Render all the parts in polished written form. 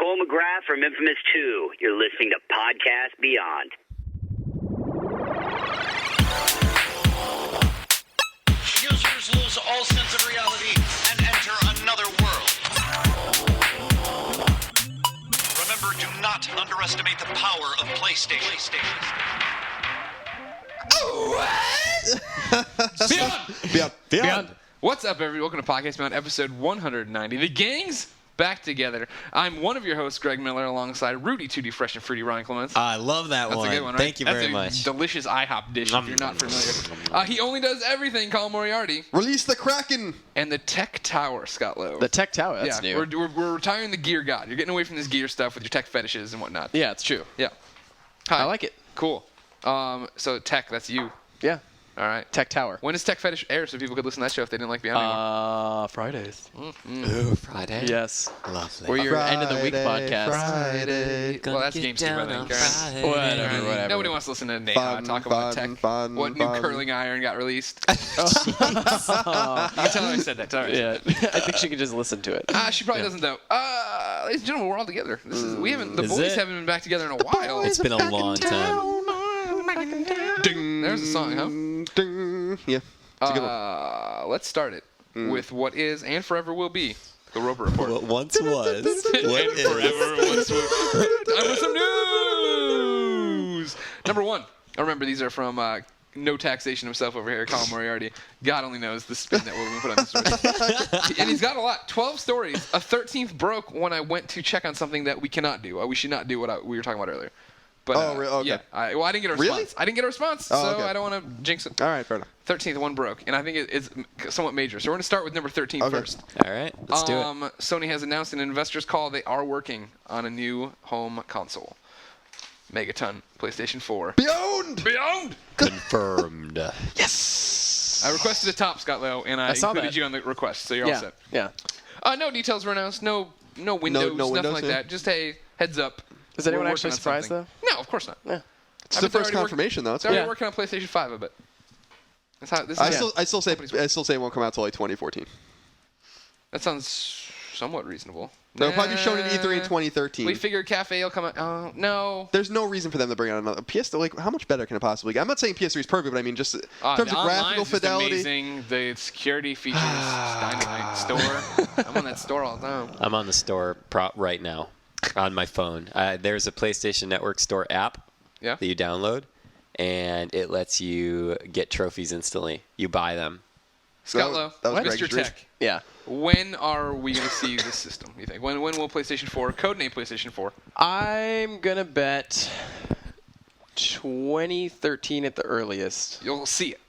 Cole MacGrath from Infamous 2. You're listening to Podcast Beyond. Users lose all sense of reality and enter another world. Remember, do not underestimate the power of PlayStation. Beyond. What's up, everybody? Welcome to Podcast Beyond, episode 190. The gang's back together. I'm one of your hosts, Greg Miller, alongside Rudy 2D Fresh and Fruity Ryan Clements. I love that one. That's a good one, right? Thank you very much. That's a delicious IHOP dish if you're not familiar. He only does everything, Colin Moriarty. Release the Kraken! And the Tech Tower, Scott Lowe. The Tech Tower, that's new. We're retiring the gear god. You're getting away from this gear stuff with your tech fetishes and whatnot. Yeah, it's true. Yeah. Hi. I like it. Cool. So Tech, that's you. Yeah. All right. Tech Tower. When does Tech Fetish air so people could listen to that show if they didn't like Beyond anymore? Fridays. Ooh, Friday? Yes. Lovely. We're your end of the week podcast. Friday. Well, that's Game Stew, I think. Whatever. Nobody wants to listen to Neha talk about tech. What new curling iron got released? You can tell her I said that. Yeah. I think she could just listen to it. She probably doesn't, though. Ladies and gentlemen, we're all together. The boys haven't been back together in a while. It's been a long time. Ding. There's a song, huh? Ding. Yeah. It's a good one. Let's start it with what is and forever will be the Roper Report. What once was. What is. Forever once was. Time for some news. Number one. Remember, these are from no taxation himself over here, Colin Moriarty. God only knows the spin that we're going to put on this story. And he's got a lot. 12 stories. A 13th broke when I went to check on something that we cannot do. We should not do what we were talking about earlier. But, okay. Yeah. I didn't get a response. Really? I didn't get a response, so okay. I don't want to jinx it. All right, fair enough. 13th one broke, and I think it's somewhat major. So we're going to start with number 13 first. All right, let's do it. Sony has announced in an investor's call they are working on a new home console. Megaton PlayStation 4. Beyond! Confirmed. Yes! I requested a top, Scott Lowe, and I included you on the request, so you're all set. Yeah. No details were announced. No windows, nothing like that. Just, hey, heads up. Is anyone actually surprised, though? No, of course not. Yeah. It's the first confirmation, though. They're already working on PlayStation 5, I bet. That's how this is. I still say it won't come out till like 2014. That sounds somewhat reasonable. They'll probably be shown at E3 in 2013. We figured Cafe will come out. Oh, no. There's no reason for them to bring out another PS3. Like, how much better can it possibly get? I'm not saying PS3 is perfect, but I mean just in terms of graphical fidelity. Amazing. The security features, dynamite store. I'm on that store all the time. I'm on the store right now on my phone. There's a PlayStation Network Store app that you download, and it lets you get trophies instantly. You buy them. Scott Lowe, Mr. Tech. Yeah. When are we going to see this system, you think? When will PlayStation 4, codename PlayStation 4? I'm going to bet 2013 at the earliest. You'll see it.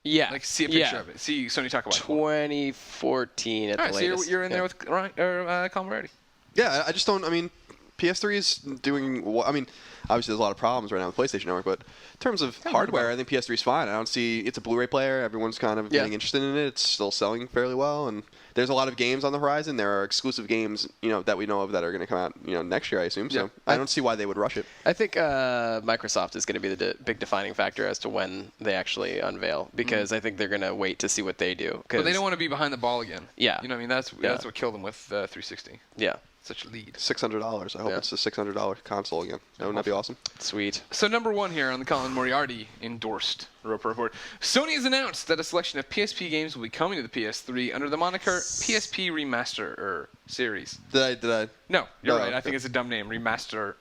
Yeah. Like, see a picture of it. See Sony talk about it. 2014 at the latest. All right, so you're in there with Colin Moriarty. Yeah, I just don't. I mean, PS3 is doing. I mean, obviously there's a lot of problems right now with PlayStation Network, but in terms of hardware, I think PS3 is fine. I don't see. It's a Blu-ray player. Everyone's kind of getting interested in it. It's still selling fairly well, and there's a lot of games on the horizon. There are exclusive games, that we know of that are going to come out, next year, I assume. So I don't see why they would rush it. I think Microsoft is going to be the big defining factor as to when they actually unveil, because I think they're going to wait to see what they do. But they don't want to be behind the ball again. Yeah. You know what I mean? That's what killed them with 360. Yeah. Such a lead. $600. I hope it's a $600 console again. Wouldn't that be awesome? Sweet. So number one here on the Colin Moriarty endorsed Roper Report. Sony has announced that a selection of PSP games will be coming to the PS3 under the moniker PSP Remaster series. Did I? No, you're right. Okay. I think it's a dumb name. Remaster.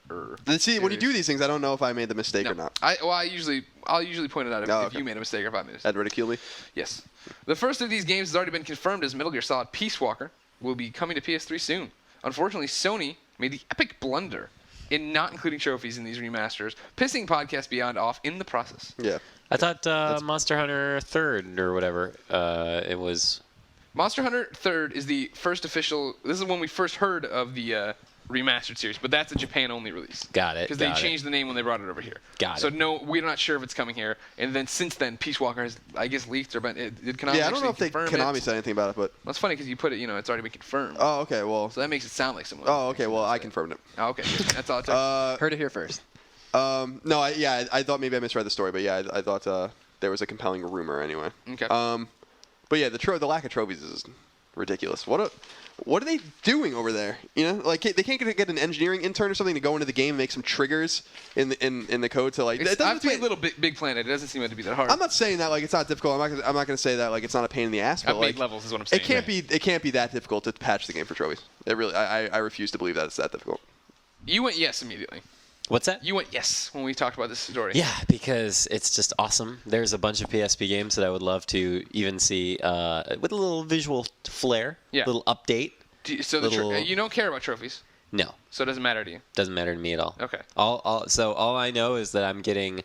See, when you do these things, I don't know if I made the mistake or not. I'll usually point it out if you made a mistake or if I made a mistake. I'd ridicule me? Yes. The first of these games has already been confirmed as Metal Gear Solid Peace Walker will be coming to PS3 soon. Unfortunately, Sony made the epic blunder in not including trophies in these remasters, pissing Podcast Beyond off in the process. Yeah. I thought Monster Hunter 3rd or whatever it was. Monster Hunter 3rd is the first official. This is when we first heard of the remastered series, but that's a Japan-only release. Got it. Because they changed the name when they brought it over here. Got it. So no, we're not sure if it's coming here. And then since then, Peace Walker has, I guess, leaked or been. Did Konami I don't know if Konami it? said anything about it, but Well, it's funny because you put it. It's already been confirmed. Oh, okay. Well. So that makes it sound like someone. Oh, okay. Well, I confirmed it. Oh, okay. That's all it took. Heard it here first. No, I thought maybe I misread the story, but yeah, I thought there was a compelling rumor anyway. Okay. But yeah, the lack of trophies is ridiculous. What what are they doing over there? You know, like they can't get an engineering intern or something to go into the game and make some triggers in the code to like. I've played Little Big Planet. It doesn't seem to be that hard. I'm not saying that like it's not difficult. I'm not going to say that like it's not a pain in the ass. But I've like, made levels is what I'm saying. It can't be that difficult to patch the game for trophies. It really, I refuse to believe that it's that difficult. You went yes immediately. What's that? You went yes when we talked about this story. Yeah, because it's just awesome. There's a bunch of PSP games that I would love to even see with a little visual flair, a little update. You don't care about trophies? No. So it doesn't matter to you? Doesn't matter to me at all. Okay. So all I know is that I'm getting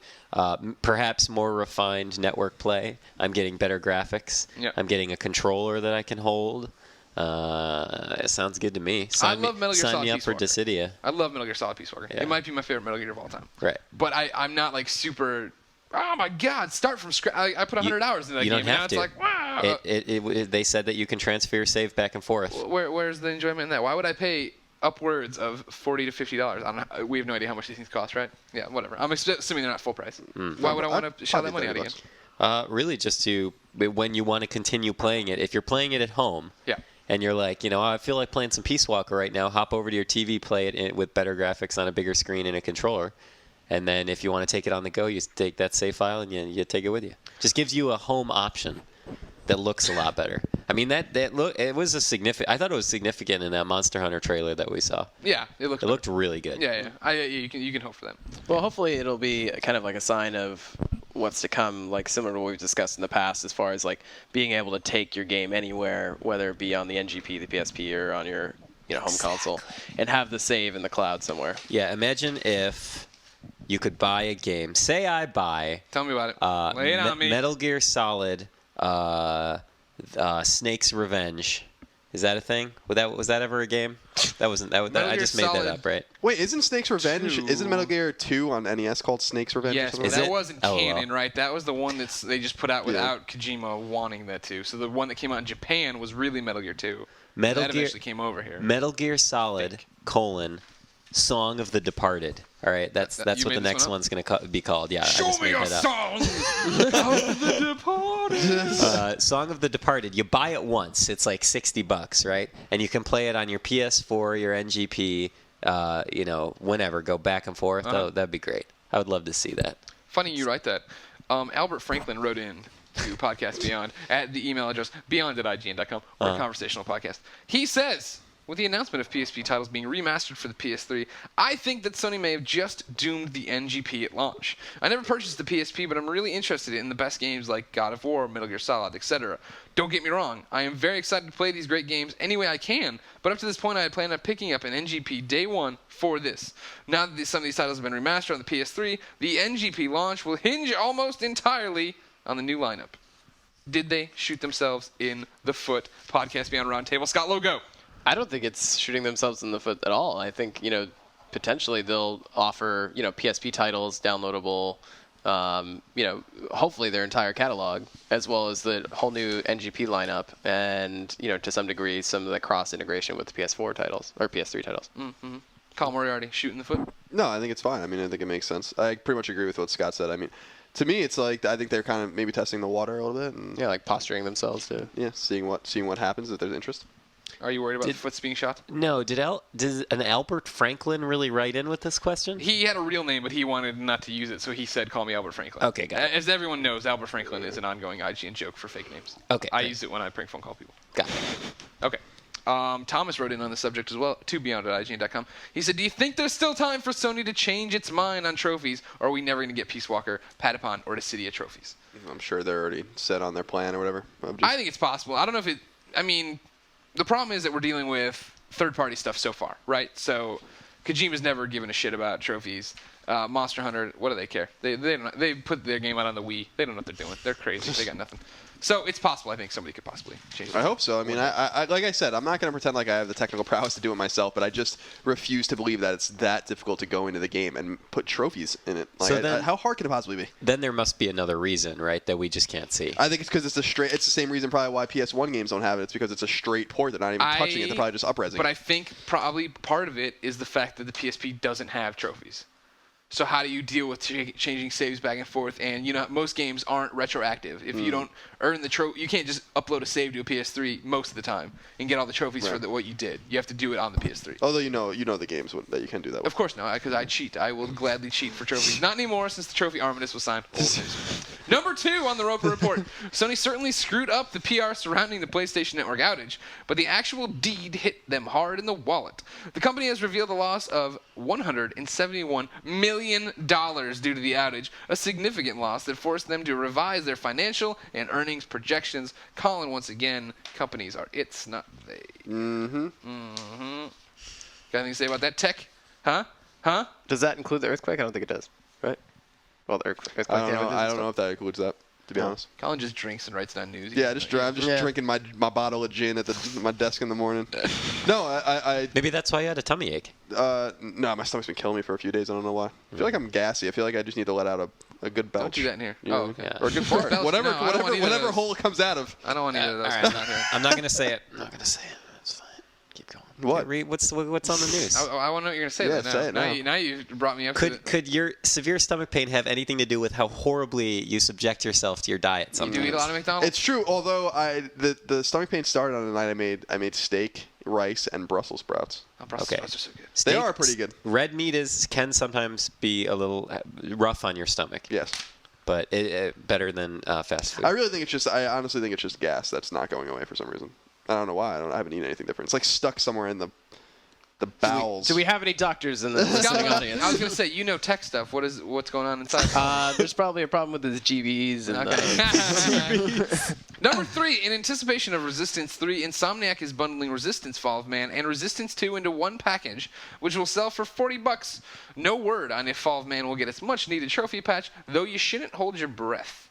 perhaps more refined network play. I'm getting better graphics. Yep. I'm getting a controller that I can hold. It sounds good to me. I love Metal Gear Solid Sign me up Peace for Walker. Dissidia. I love Metal Gear Solid Peace Walker. Yeah. It might be my favorite Metal Gear of all time. Right. But I'm not like super. Oh my God! Start from scratch. I put 100 hours in that you game. don't have and to. Now it's like wow. They said that you can transfer your save back and forth. Where's the enjoyment in that? Why would I pay upwards of $40 to $50? We have no idea how much these things cost, right? Yeah, whatever. I'm assuming they're not full price. Why would I want to shell that money out again? Really, just to when you want to continue playing it. If you're playing it at home. Yeah. And you're like, I feel like playing some Peace Walker right now. Hop over to your TV, play it with better graphics on a bigger screen and a controller. And then if you want to take it on the go, you take that save file and you take it with you. Just gives you a home option that looks a lot better. I mean, it was a significant. I thought it was significant in that Monster Hunter trailer that we saw. Yeah, it looked really good. Yeah. You can hope for that. Well, hopefully it'll be kind of like a sign of what's to come, like similar to what we've discussed in the past, as far as like being able to take your game anywhere, whether it be on the NGP, the PSP, or on your home console, and have the save in the cloud somewhere. Yeah, imagine if you could buy a game. Say I buy. Tell me about it. Lay it on me. Metal Gear Solid, Snake's Revenge. Is that a thing? Was that ever a game? That wasn't. I just made that up, right? Wait, isn't Snake's Revenge? 2. Isn't Metal Gear 2 on NES called Snake's Revenge? Yes, or but something? that wasn't canon, right? That was the one they just put out without Yeah. Kojima wanting that to. So the one that came out in Japan was really Metal Gear 2. Metal that Gear eventually came over here. Metal Gear Solid: Song of the Departed. All right, that's what the next one's going to be called. Yeah, Show I just me made a that song of the Departed. Song of the Departed. You buy it once. It's like $60, right? And you can play it on your PS4, your NGP, whenever. Go back and forth. Oh, that'd be great. I would love to see that. Funny you write that. Albert Franklin wrote in to Podcast Beyond at the email address beyond@ign.com or Conversational Podcast. He says, with the announcement of PSP titles being remastered for the PS3, I think that Sony may have just doomed the NGP at launch. I never purchased the PSP, but I'm really interested in the best games like God of War, Metal Gear Solid, etc. Don't get me wrong, I am very excited to play these great games any way I can, but up to this point I had planned on picking up an NGP day one for this. Now that some of these titles have been remastered on the PS3, the NGP launch will hinge almost entirely on the new lineup. Did they shoot themselves in the foot? Podcast Beyond Roundtable. Scott Lowe, go. I don't think it's shooting themselves in the foot at all. I think, potentially they'll offer, PSP titles, downloadable, hopefully their entire catalog, as well as the whole new NGP lineup, and, to some degree, some of the cross-integration with the PS4 titles, or PS3 titles. Mm-hmm. Cole Moriarty, shooting the foot? No, I think it's fine. I mean, I think it makes sense. I pretty much agree with what Scott said. I mean, to me, it's like I think they're kind of maybe testing the water a little bit. And, like posturing themselves to. Yeah, seeing what happens if there's interest. Are you worried about the foots being shot? No. Did an Albert Franklin really write in with this question? He had a real name, but he wanted not to use it, so he said, call me Albert Franklin. Okay, got it. As everyone knows, Albert Franklin is an ongoing IGN joke for fake names. Okay. I use it when I prank phone call people. Got it. Okay. Thomas wrote in on the subject as well, to beyond.ign.com. He said, do you think there's still time for Sony to change its mind on trophies, or are we never going to get Peace Walker, Patapon, or Dissidia trophies? I'm sure they're already set on their plan or whatever. I think it's possible. I don't know if it... I mean, the problem is that we're dealing with third-party stuff so far, right? So Kojima's never given a shit about trophies. Monster Hunter, what do they care? They put their game out on the Wii. They don't know what they're doing. They're crazy. They got nothing. So it's possible. I think somebody could possibly change it. I hope so. I mean, I like I said, I'm not going to pretend like I have the technical prowess to do it myself, but I just refuse to believe that it's that difficult to go into the game and put trophies in it. Like, So how hard can it possibly be? Then there must be another reason, right, that we just can't see. I think it's because it's the same reason probably why PS1 games don't have it. It's because it's a straight port. They're not even touching it. They're probably just up-resing. But I think probably part of it is the fact that the PSP doesn't have trophies. So how do you deal with changing saves back and forth? And most games aren't retroactive. If you don't earn the trophy, you can't just upload a save to a PS3 most of the time and get all the trophies for what you did. You have to do it on the PS3. Although you know the games that you can do that with. Of course no, because I cheat. I will gladly cheat for trophies. Not anymore since the trophy armistice was signed. Old news. Number 2 on the Roper Report. Sony certainly screwed up the PR surrounding the PlayStation Network outage, but the actual deed hit them hard in the wallet. The company has revealed a loss of $171 million due to the outage, a significant loss that forced them to revise their financial and earnings projections. Colin, once again, companies are it's not they. Got anything to say about that? Tech? Huh? Does that include the earthquake? I don't think it does. Right? Well, the earthquake. I don't know if that includes that, to be honest. Colin just drinks and writes down news. Yeah, I'm just drinking my bottle of gin at my desk in the morning. No, I Maybe that's why you had a tummy ache. no, my stomach's been killing me for a few days. I don't know why. I feel like I'm gassy. I feel like I just need to let out a good belch. Don't do that in here. You know? Okay. Yeah. Or a good fart. Belch? Whatever, No, I don't want either of whatever those. hole it comes out of. I don't want either of those. All right. I'm not gonna say it. That's fine. Keep going. What? Read what's on the news. I want to know what you're going to say. Yeah, though, say it now. Now you brought me up to Could your severe stomach pain have anything to do with how horribly you subject yourself to your diet You sometimes? do eat a lot of McDonald's? It's true. Although the stomach pain started on the night I made steak, rice, and Brussels sprouts. Oh, Brussels Okay. sprouts are so good. They are pretty good. Red meat can sometimes be a little rough on your stomach. Yes. But better than fast food. I honestly think it's just gas that's not going away for some reason. I don't know why. I haven't eaten anything different. It's like stuck somewhere in the bowels. Do we have any doctors in the listening audience? I was going to say, tech stuff. What's going on inside? There's probably a problem with his GBs. And, Okay. Number 3, in anticipation of Resistance 3, Insomniac is bundling Resistance Fall of Man and Resistance 2 into one package, which will sell for $40. No word on if Fall of Man will get its much-needed trophy patch, though you shouldn't hold your breath.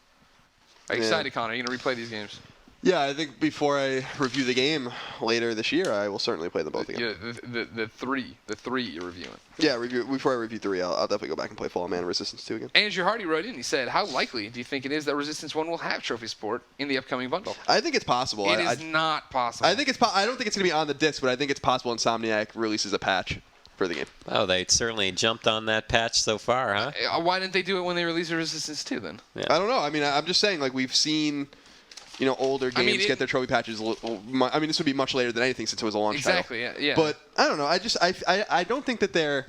Are you excited, Connor? Are you going to replay these games? Yeah, I think before I review the game later this year, I will certainly play them both again. Yeah, the three you're reviewing. Yeah, before I review 3, I'll definitely go back and play Fall of Man and Resistance 2 again. Andrew Hardy wrote in. He said, "How likely do you think it is that Resistance 1 will have trophy support in the upcoming bundle?" I think it's possible. It is not possible. I think I don't think it's going to be on the disc, but I think it's possible Insomniac releases a patch for the game. Oh, they certainly jumped on that patch so far, huh? Why didn't they do it when they released Resistance 2 then? Yeah. I don't know. I mean, I'm just saying, like, we've seen, older games get their trophy patches. I mean, this would be much later than anything since it was a launch title. Exactly, yeah. But I don't know. I don't think that they're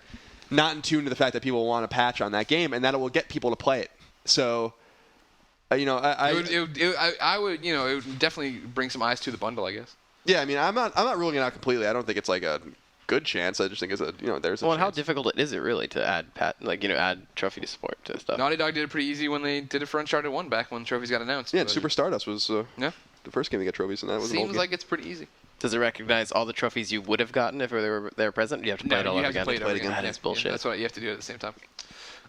not in tune to the fact that people want a patch on that game and that it will get people to play it. So, I would, it would definitely bring some eyes to the bundle, I guess. Yeah, I mean, I'm not ruling it out completely. I don't think it's like a good chance. I just think it's there's a well, chance. how difficult is it really to add add trophy support to stuff? Naughty Dog did it pretty easy when they did it for Uncharted 1 back when trophies got announced. Yeah, and Super Stardust was the first game to get trophies, and that was an old Seems game. like it's pretty easy. Does it recognize all the trophies you would have gotten if they were present? You have to play it all over again. Play it over again. That is bullshit. That's what you have to do at the same time.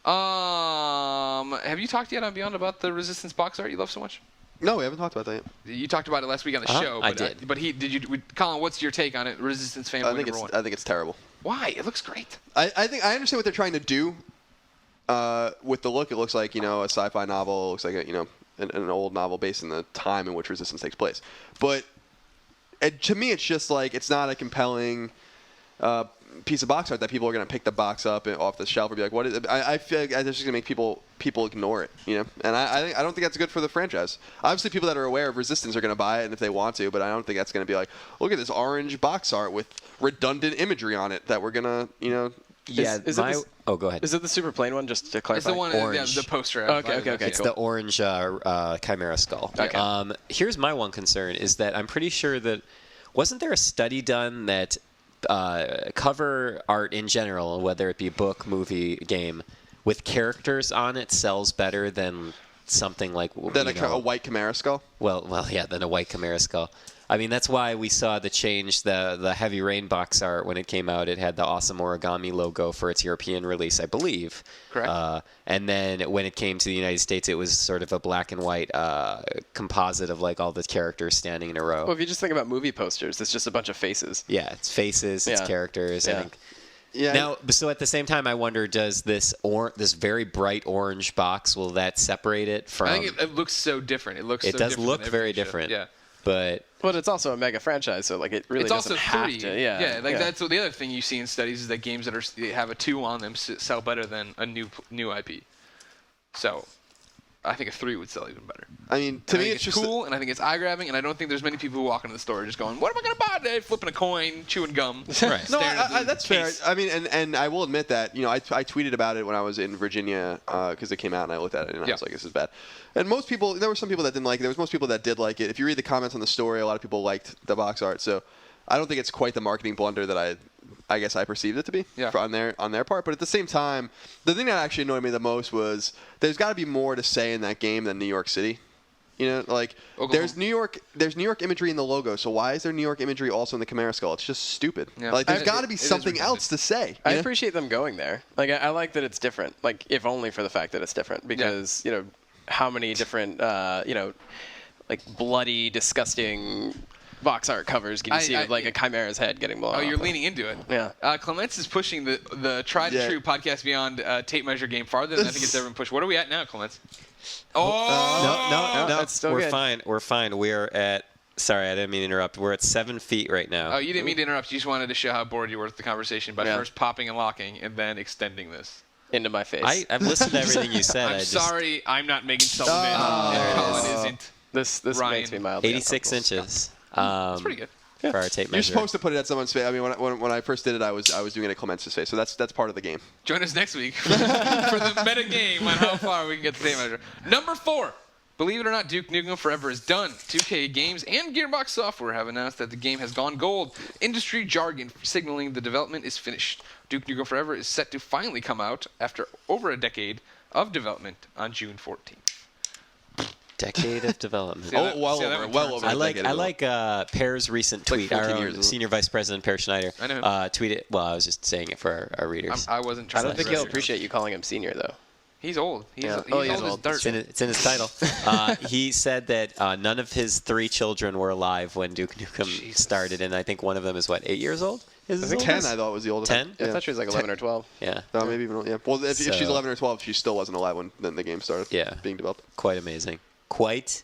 Have you talked yet on Beyond about the Resistance box art you love so much? No, we haven't talked about that yet. You talked about it last week on the show. I But, did. But Colin, what's your take on it? Resistance fan number 1. I think it's terrible. Why? It looks great. I understand what they're trying to do. With the look, it looks like a sci-fi novel. It looks like an old novel based in the time in which Resistance takes place. But to me, it's just like it's not a compelling piece of box art that people are going to pick the box up off the shelf and be like, "What is it?" I feel like that's just going to make people ignore it, And I don't think that's good for the franchise. Obviously, people that are aware of Resistance are going to buy it, and if they want to, but I don't think that's going to be like, "Look at this orange box art with redundant imagery on it that we're gonna, Yeah, go ahead. Is it the super plain one, just to clarify? It's the one, Orange. the poster. Okay. It's the orange Chimera skull. Okay. Here's my one concern is that I'm pretty sure that wasn't there a study done that cover art in general, whether it be book, movie, game, with characters on it sells better than something like a white Chimera skull. Well, yeah, than a white Chimera skull. I mean, that's why we saw the change, the Heavy Rain box art when it came out. It had the awesome origami logo for its European release, I believe. Correct. And then when it came to the United States, it was sort of a black and white composite of like all the characters standing in a row. Well, if you just think about movie posters, it's just a bunch of faces. Yeah, it's faces, it's characters. Yeah. I think. Yeah. Now, so at the same time, I wonder, does this very bright orange box, will that separate it from? I think it looks so different. It looks. It so does different look than very everything should. different. Yeah. but But it's also a mega franchise, so like it really It's also doesn't have 3. to. Yeah, That's what the other thing you see in studies is that games that have a 2 on them sell better than a new IP. So, I think a 3 would sell even better. I mean, to I me, think it's just cool, and I think it's eye-grabbing, and I don't think there's many people who walk into the store just going, "What am I gonna buy today?" Flipping a coin, chewing gum. Right. No, staring at the that's fair. case. I mean, and I will admit that I tweeted about it when I was in Virginia because it came out and I looked at it and I was like, this is bad. And there were some people that didn't like it. There was most people that did like it. If you read the comments on the story, a lot of people liked the box art. So I don't think it's quite the marketing blunder that I guess I perceived it to be on their part. But at the same time, the thing that actually annoyed me the most was there's got to be more to say in that game than New York City. Like there's New York imagery in the logo. So why is there New York imagery also in the Chimera skull? It's just stupid. Yeah. Like there's got to be It is something else to say. I appreciate them going there. Like I like that it's different. Like if only for the fact that it's different, because how many different like bloody, disgusting box art covers can you see of like a Chimera's head getting blown off? You're leaning into it. Yeah. Clements is pushing the tried and true Podcast Beyond tape measure game farther than I think it's ever been pushed. What are we at now, Clements? no, that's still we're good. fine. We're fine. We're at. Sorry, I didn't mean to interrupt. We're at 7 feet right now. Oh, you didn't mean to interrupt. You just wanted to show how bored you were with the conversation by first popping and locking and then extending this. Into my face. I've listened to everything you said. I'm sorry, I'm not Megan Sullivan. And Colin isn't. This Ryan. makes me mildly 86 uncomfortable. inches. That's pretty good. For our tape measure. You're supposed to put it at someone's face. I mean, when I first did it, I was doing it at Clements' face. So that's part of the game. Join us next week for the meta game on how far we can get the tape measure. Number 4. Believe it or not, Duke Nukem Forever is done. 2K Games and Gearbox Software have announced that the game has gone gold. Industry jargon signaling the development is finished. Duke Nukem Forever is set to finally come out after over a decade of development on June 14th. Decade of development. Well over. I like Pear's recent tweet. 14 Our years. Senior Vice President Per Schneider I know him. tweeted. Well, I was just saying it for our readers. I wasn't I trying don't to think be he'll racist. appreciate you calling him senior though. He's old. He's Yeah. old He is as old. dirt. It's in his title. He said that none of his 3 children were alive when Duke Nukem started, and I think one of them is 8 years old. I think 10. I thought was the oldest. 10? I thought she was like 11 or 12. Yeah. No, maybe even yeah. Well, if she's So- 11 or 12, she still wasn't alive when then the game started. Being developed. Quite amazing. Quite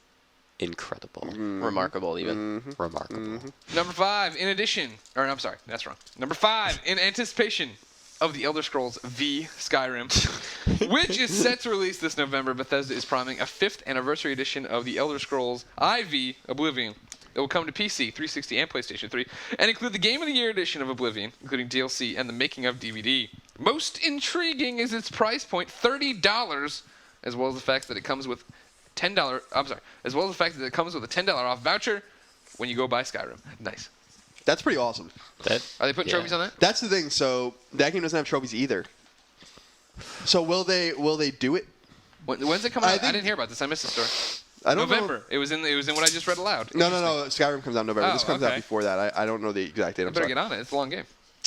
incredible. Remarkable, even. Remarkable. Number 5, in addition, or I'm sorry, that's wrong. Number 5, in anticipation of the Elder Scrolls V Skyrim, which is set to release this November, Bethesda is priming a 5th anniversary edition of the Elder Scrolls IV Oblivion. It will come to PC, 360, and PlayStation 3, and include the Game of the Year edition of Oblivion, including DLC and the making of DVD. Most intriguing is its price point, $30, as well as the fact that it comes with as well as the fact that it comes with a $10 off voucher when you go buy Skyrim. Nice. That's pretty awesome. Are they putting trophies on that? That's the thing. So that game doesn't have trophies either. So will they do it? When's it coming out? I didn't hear about this. I missed the story. I don't November. know. It was in what I just read aloud. No. Skyrim comes out in November. Oh, This comes out okay. before that. I don't know the exact date. I I'm better sorry. get on it. It's a long game.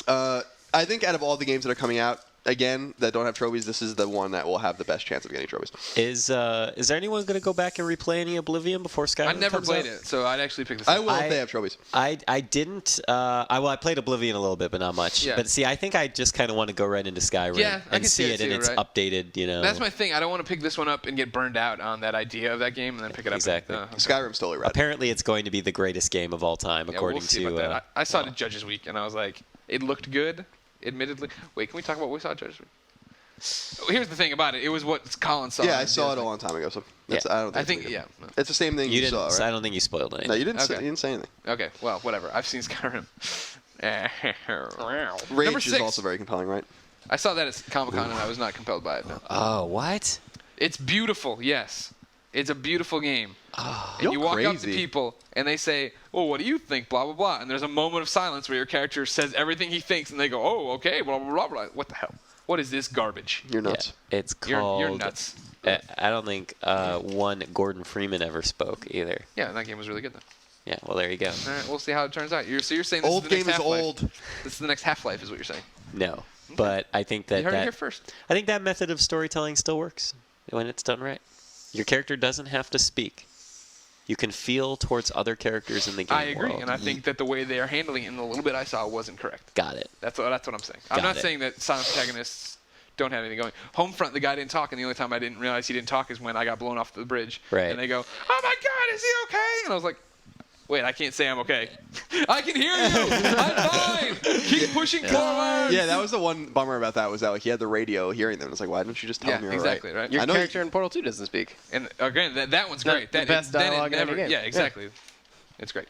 I think out of all the games that are coming out, again, that don't have trophies, this is the one that will have the best chance of getting trophies. Is there anyone going to go back and replay any Oblivion before Skyrim? I never comes played out? it, so I'd actually pick this I up. will if they have trophies. I didn't. I played Oblivion a little bit, but not much. Yeah. But see, I think I just kind of want to go right into Skyrim Yeah, I and can see see it it in too, its right? updated. That's my thing. I don't want to pick this one up and get burned out on that idea of that game and then pick it up. Exactly. Skyrim's totally rad. Apparently, it's going to be the greatest game of all time, Yeah, according we'll see to. about that. I saw it at Judges Week, and I was like, it looked good, admittedly. Wait, can we talk about what we saw at Judges Week? Here's the thing about it. It was what Colin saw. Yeah, I saw it a long time ago. So that's, I don't think I think, it's yeah. it's the same thing You you didn't. saw, right? I don't think you spoiled anything. No, you didn't. Okay. You didn't say anything. Okay, well, whatever. I've seen Skyrim. Rage Number is 6. also very compelling, right? I saw that at Comic-Con, and I was not compelled by it, no. Oh, what? It's beautiful, yes. It's a beautiful game. And You're you walk up to crazy. people, and they say, well, what do you think, blah, blah, blah. And there's a moment of silence where your character says everything he thinks, and they go, oh, okay, blah, blah, blah, blah. What the hell? What is this garbage? You're nuts. Yeah, it's called. You're nuts. I don't think one Gordon Freeman ever spoke either. Yeah, that game was really good, though. Yeah, well, there you go. All right, we'll see how it turns out. So you're saying this Old is the game next is Half-Life. old. This is the next Half-Life is what you're saying. No, but I think that You heard it here first. I think that method of storytelling still works when it's done right. Your character doesn't have to speak. You can feel towards other characters in the game I agree, world. and I think that the way they are handling it in the little bit I saw wasn't correct. Got it. That's what I'm saying. I'm Got not it. saying that silent protagonists don't have anything going. Homefront, the guy didn't talk, and the only time I didn't realize he didn't talk is when I got blown off the bridge. Right. And they go, oh my God, is he okay? And I was like, Wait, I can't say I'm okay. I can hear you. I'm fine. Keep pushing forward. Yeah, that was the one bummer about that was that like he had the radio hearing them. It's like, why don't you just tell him you're exactly, right? right. Your I know character in Portal 2 doesn't speak. And again, that one's great. The best dialogue in never, any game. Yeah, exactly. It's great.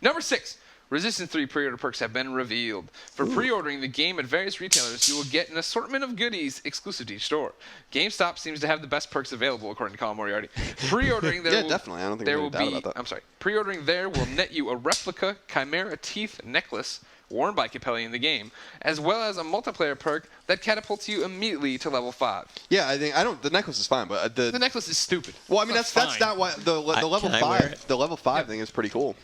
Number 6. Resistance 3 pre-order perks have been revealed. For pre-ordering the game at various retailers, you will get an assortment of goodies exclusive to each store. GameStop seems to have the best perks available, according to Colin Moriarty. Pre-ordering there will, definitely. I don't think there there's will any doubt be. about that. I'm sorry. Pre-ordering there will net you a replica Chimera teeth necklace worn by Capelli in the game, as well as a multiplayer perk that catapults you immediately to level 5. Yeah, the necklace is fine, but The necklace is stupid. well, I mean that's fine. not why the level can I wear 5 it? the level 5 thing is pretty cool.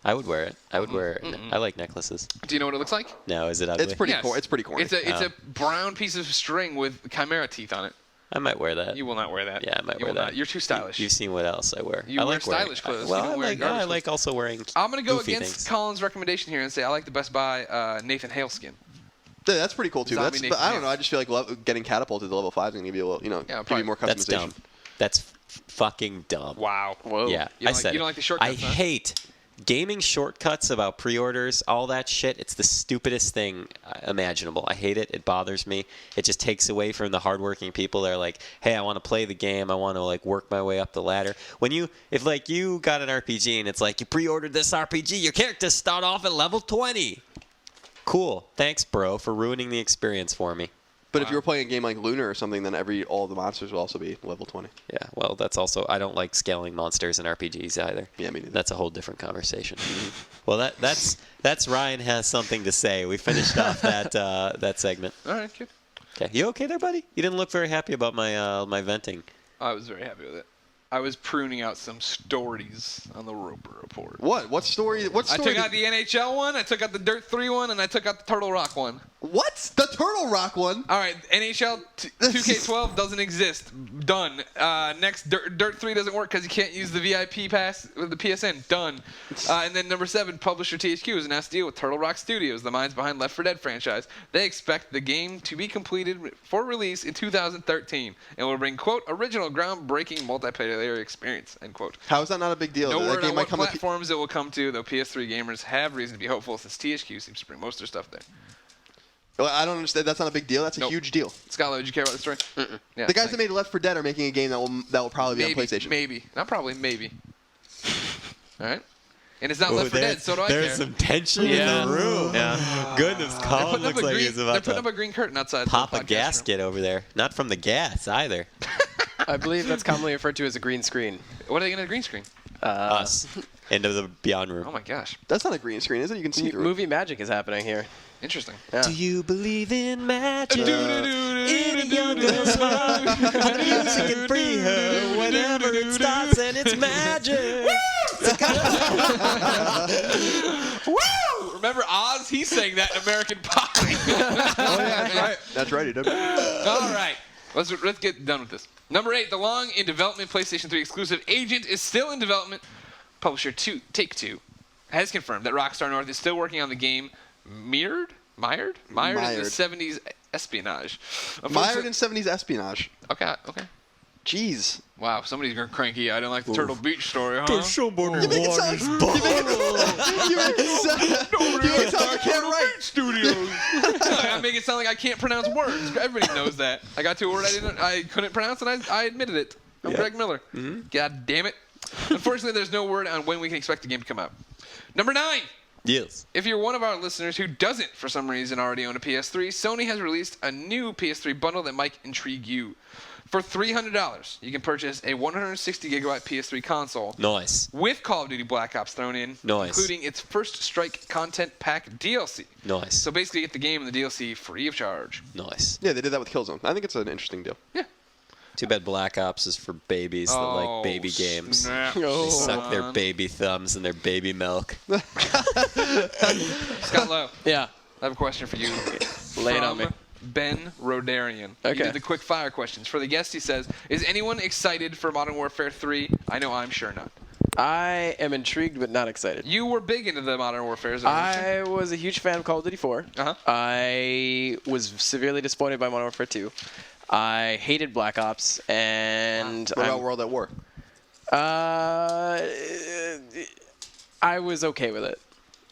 I would wear it. I would wear it. I like necklaces. Do you know what it looks like? No, is it ugly? It's pretty Yes. cool. It's pretty corny. It's a brown piece of string with Chimera teeth on it. I might wear that. You will not wear that. Yeah, I might You wear will that. not. You're too stylish. You've seen what else I wear. You I wear like wearing- stylish clothes. Well, You don't wear garbage I like clothes. also wearing. I'm going to go goofy against things. Colin's recommendation here and say I like the Best Buy Nathan Hale skin. Yeah, that's pretty cool too. Zombie But I don't Nathan know. I just feel like getting catapulted to level 5 is gonna give you a little, Yeah, give you probably. more customization. That's dumb. That's fucking dumb. Wow. Whoa. Yeah, You don't I like- said you don't it. like the shortcuts, I huh? hate gaming shortcuts about pre-orders, all that shit. It's the stupidest thing imaginable. I hate it. It bothers me. It just takes away from the hardworking people that are like, hey, I want to play the game. I want to like work my way up the ladder. If like you got an RPG and it's like you pre-ordered this RPG, your characters start off at level 20. Cool. Thanks, bro, for ruining the experience for me. But if you were playing a game like Lunar or something, then all the monsters will also be level 20. Yeah, well, that's also I don't like scaling monsters in RPGs either. Yeah, me neither. That's a whole different conversation. Well, that's Ryan has something to say. We finished off that segment. All right, good. Okay, you okay there, buddy? You didn't look very happy about my my venting. I was very happy with it. I was pruning out some stories on the Roper Report. What? What story? What I story? took out the NHL one, I took out the Dirt 3 one, and I took out the Turtle Rock one. What? The Turtle Rock one? All right, NHL 2K12 doesn't exist. Done. Next, Dirt 3 doesn't work because you can't use the VIP pass with the PSN. Done. And then number 7, publisher THQ has announced a deal with Turtle Rock Studios, the minds behind Left 4 Dead franchise. They expect the game to be completed for release in 2013 and will bring, quote, original groundbreaking multiplayer experience, end quote. How is that not a big deal? No That word game on might what come to platforms it will come to, though PS3 gamers have reason to be hopeful since THQ seems to bring most of their stuff there. Well, I don't understand. That's not a big deal. That's a Nope. huge deal. Scott Lowe, did you care about the story? Yeah, The guys thanks. that made Left 4 Dead are making a game that will probably be on PlayStation. Maybe. Not probably, maybe. All right? And it's not Left 4 Dead, so do I care. There's some tension Yeah. in the room. Yeah. Goodness, They're Colin putting, up looks a like green, he's they're about putting up to a green curtain outside pop the a podcast gasket over there. Not from the gas either. I believe that's commonly referred to as a green screen. room. What are they going to green screen? Us. Into the Beyond room. Oh, my gosh. That's not a green screen, is it? You can see through it. Movie magic is happening here. Interesting. Yeah. Do you believe in magic? In a young Do-do-do-do-do-do-do-do. girl's heart, music can free her whenever it starts, and it's magic. Woo! Remember Oz? He sang that in American Pie. Oh, yeah, that's right. That's right, he did. All right. Let's get done with this. Number 8, the long in development PlayStation 3 exclusive Agent is still in development. Publisher Take-Two has confirmed that Rockstar North is still working on the game Mired in the 70s espionage. Mired in 70s espionage. Okay. Jeez. Wow, somebody's going crazy. I didn't like the Turtle Beach story, huh? You make it sound like I can't write. Studios. I make it sound like I can't pronounce words. Everybody knows that. I got to a word I couldn't pronounce, and I admitted it. I'm Greg Miller. God damn it. Unfortunately, there's no word on when we can expect the game to come out. Number 9. Yes. If you're one of our listeners who doesn't, for some reason, already own a PS3, Sony has released a new PS3 bundle that might intrigue you. For $300, you can purchase a 160-gigabyte PS3 console Nice. with Call of Duty Black Ops thrown in, Nice. including its First Strike Content Pack DLC. Nice. So basically, you get the game and the DLC free of charge. Nice. Yeah, they did that with Killzone. I think it's an interesting deal. Yeah. Too bad Black Ops is for babies that like baby games. Snap. They suck their Son. baby thumbs and their baby milk. Scott Lowe, Yeah. I have a question for you. Lay it on From me. Ben Rodarian. Okay. He did the quick fire questions. For the guest, he says, is anyone excited for Modern Warfare 3? I know I'm sure not. I am intrigued but not excited. You were big into the Modern Warfares. I was a huge fan of Call of Duty 4. Uh-huh. I was severely disappointed by Modern Warfare 2. I hated Black Ops, and What about World at War? I was okay with it.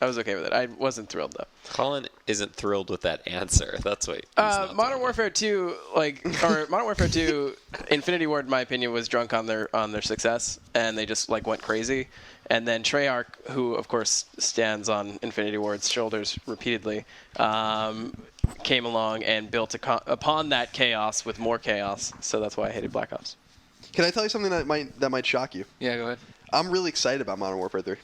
I wasn't thrilled though. Colin isn't thrilled with that answer. That's what. He's not Modern thrilled Warfare 2, Modern Warfare 2, Infinity Ward, in my opinion, was drunk on their success, and they just went crazy. And then Treyarch, who of course stands on Infinity Ward's shoulders repeatedly, came along and built upon that chaos with more chaos. So that's why I hated Black Ops. Can I tell you something that might shock you? Yeah, go ahead. I'm really excited about Modern Warfare 3.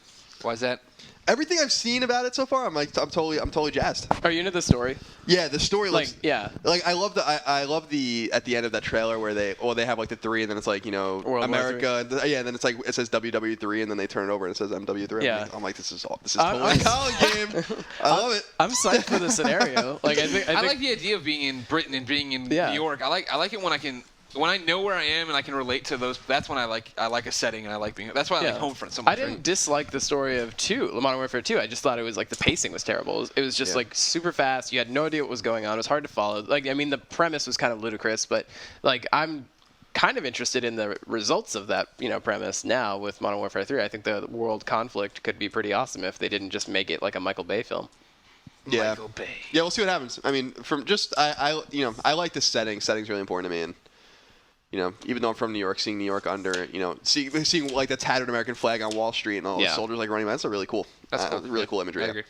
Why is that? Everything I've seen about it so far, I'm totally jazzed. Are you into the story? Yeah, the story looks yeah. I love the at the end of that trailer where they have the 3 and then it's World America and then it's it says WW3 and then they turn it over and it says MW3. Yeah. I'm like this is totally a Colin game. I love it. I'm psyched for the scenario. I think I like the idea of being in Britain and being in New York. I like it when I know where I am and I can relate to those. That's when I like a setting and I like being. That's why I like Homefront so much. I didn't dislike the story of Modern Warfare 2. I just thought it was the pacing was terrible. It was just super fast. You had no idea what was going on. It was hard to follow. The premise was kind of ludicrous, but I'm kind of interested in the results of that premise now with Modern Warfare 3. I think the world conflict could be pretty awesome if they didn't just make it like a Michael Bay film. Yeah. Michael Bay. Yeah, we'll see what happens. I mean, from just I like the setting. Setting's really important to me and. Even though I'm from New York, seeing New York under, seeing the tattered American flag on Wall Street and all the soldiers running around, that's really cool. That's cool. Really cool imagery. I agree.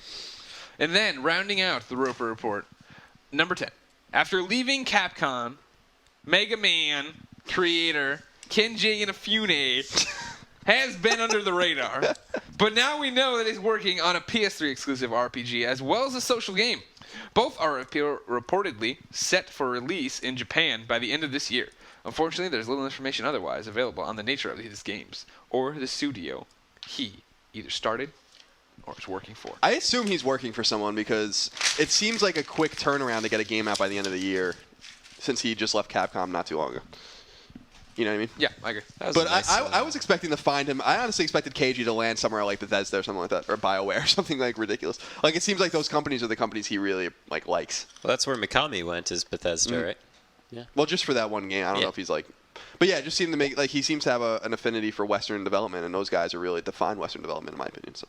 And then, rounding out the Roper Report, number 10. After leaving Capcom, Mega Man creator Kenji Inafune has been under the radar. But now we know that he's working on a PS3 exclusive RPG as well as a social game. Both are reportedly set for release in Japan by the end of this year. Unfortunately, there's little information otherwise available on the nature of these games or the studio he either started or is working for. I assume he's working for someone because it seems like a quick turnaround to get a game out by the end of the year since he just left Capcom not too long ago. You know what I mean? Yeah, I agree. But I was expecting to find him. I honestly expected KG to land somewhere like Bethesda or something like that, or BioWare or something ridiculous. It seems like those companies are the companies he really likes. Well, that's where Mikami went, is Bethesda, right? Yeah. Well, just for that one game. I don't know if he's but yeah, it just seemed to make he seems to have an affinity for Western development, and those guys are really define Western development in my opinion. So.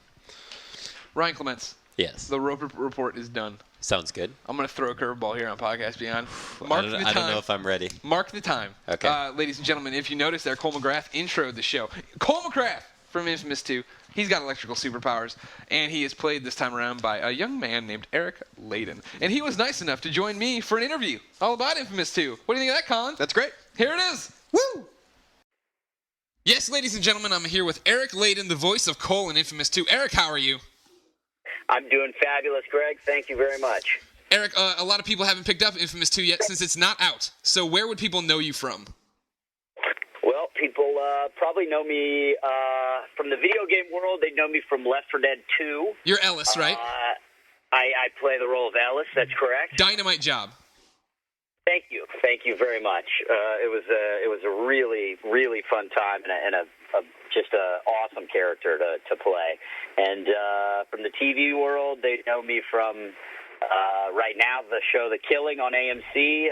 Ryan Clements. Yes. The Roper Report is done. Sounds good. I'm going to throw a curveball here on Podcast Beyond. I don't know if I'm ready. Mark the time. Okay. Ladies and gentlemen, if you notice there, Cole MacGrath introed the show. Cole MacGrath from Infamous 2. He's got electrical superpowers, and he is played this time around by a young man named Eric Ladin. And he was nice enough to join me for an interview all about Infamous 2. What do you think of that, Colin? That's great. Here it is. Woo! Yes, ladies and gentlemen, I'm here with Eric Ladin, the voice of Cole in Infamous 2. Eric, how are you? I'm doing fabulous, Greg. Thank you very much. Eric, a lot of people haven't picked up Infamous 2 yet since it's not out. So where would people know you from? Well, people probably know me from the video game world. They know me from Left 4 Dead 2. You're Ellis, right? I play the role of Ellis. That's correct. Dynamite job. Thank you very much. It was a really, really fun time and just an awesome character to play. And from the TV world, they know me from right now the show The Killing on AMC,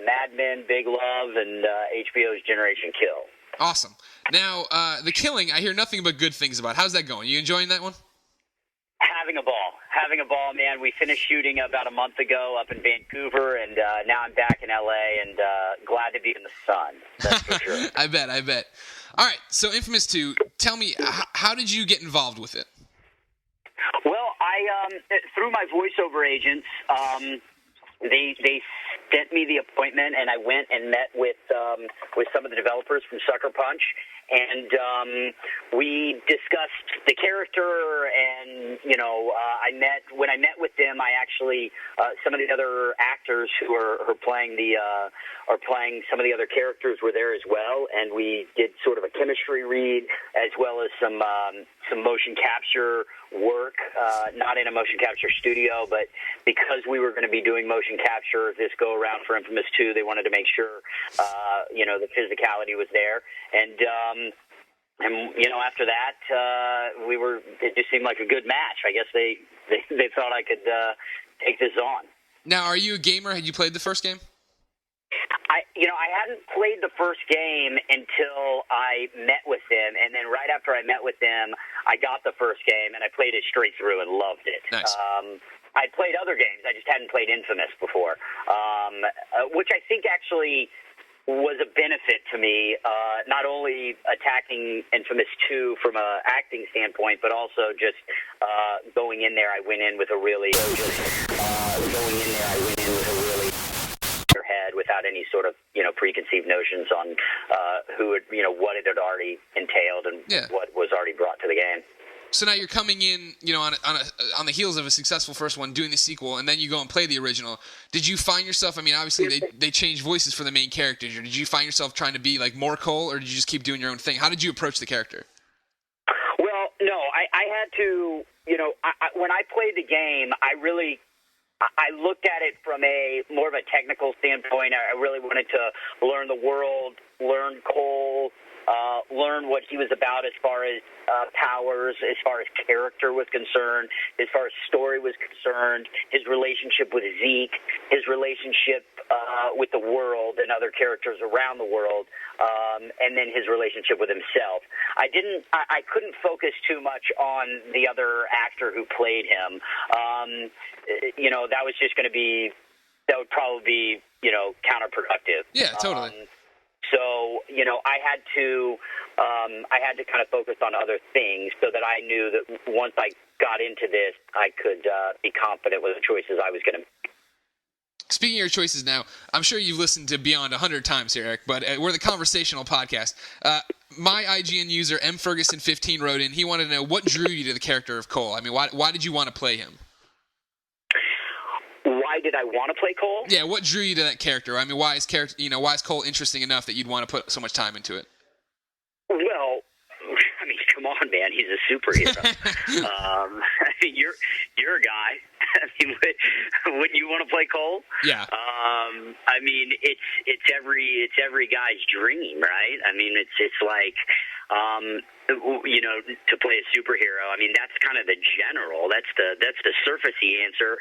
Mad Men, Big Love, and HBO's Generation Kill. Awesome. Now, The Killing, I hear nothing but good things about. How's that going? You enjoying that one? Having a ball, man. We finished shooting about a month ago up in Vancouver, and now I'm back in LA and glad to be in the sun. That's for sure. I bet. All right, so Infamous 2, tell me, how did you get involved with it? Well, I through my voiceover agents, they sent me the appointment, and I went and met with some of the developers from Sucker Punch, and we discussed the character, and when I met with them, I actually some of the other actors who are playing some of the other characters were there as well, and we did sort of a chemistry read as well as some motion capture work, not in a motion capture studio, but because we were going to be doing motion capture this go around for Infamous 2, they wanted to make sure the physicality was there, and after that it just seemed like a good match. I guess they thought I could take this on. Now, are you a gamer? Had you played the first game? I hadn't played the first game until I met with him, and then right after I met with him, I got the first game, and I played it straight through and loved it. Nice. I'd played other games. I just hadn't played Infamous before, which I think actually was a benefit to me, not only attacking Infamous 2 from an acting standpoint, but also just going in there, I went in with a really head without any sort of preconceived notions on who it, what it had already entailed and what was already brought to the game. So now you're coming in, on the heels of a successful first one, doing the sequel, and then you go and play the original. Did you find yourself? I mean, obviously they changed voices for the main characters. Or did you find yourself trying to be like more Cole, or did you just keep doing your own thing? How did you approach the character? Well, no, I had to. When I played the game, I looked at it from a more of a technical standpoint. I really wanted to learn the world, learn Cole. Learn what he was about as far as powers, as far as character was concerned, as far as story was concerned, his relationship with Zeke, his relationship with the world and other characters around the world, and then his relationship with himself. I couldn't focus too much on the other actor who played him. That was just going to be, that would probably be, counterproductive. Yeah, totally. So, I had to kind of focus on other things so that I knew that once I got into this, I could be confident with the choices I was going to make. Speaking of your choices now, I'm sure you've listened to Beyond 100 times here, Eric, but we're the conversational podcast. My IGN user, mferguson15, wrote in. He wanted to know what drew you to the character of Cole. I mean, why did you want to play him? Why did I want to play Cole? Yeah, what drew you to that character? I mean, why is Cole interesting enough that you'd want to put so much time into it? Well, I mean, come on, man, he's a superhero. You're a guy. I mean, wouldn't you want to play Cole? Yeah. I mean, it's every guy's dream, right? I mean, it's like, to play a superhero. I mean, that's kind of the general. That's the surfacey answer.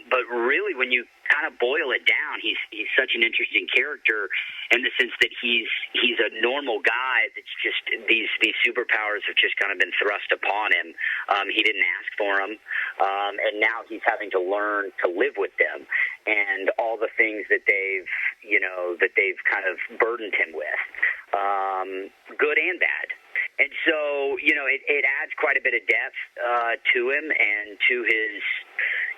But really, when you kind of boil it down, he's such an interesting character in the sense that he's a normal guy that's just these superpowers have just kind of been thrust upon him. He didn't ask for them, and now he's having to learn to live with them and all the things that they've kind of burdened him with, good and bad. And so, it adds quite a bit of depth to him and to his,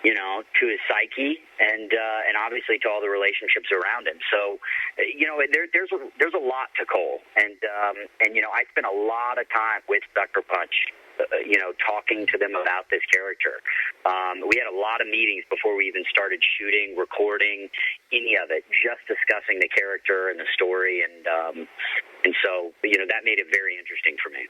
to his psyche and obviously to all the relationships around him. So, there's a lot to Cole, and I spent a lot of time with Sucker Punch, talking to them about this character. We had a lot of meetings before we even started shooting, recording, any of it, just discussing the character and the story, and so that made it very interesting for me.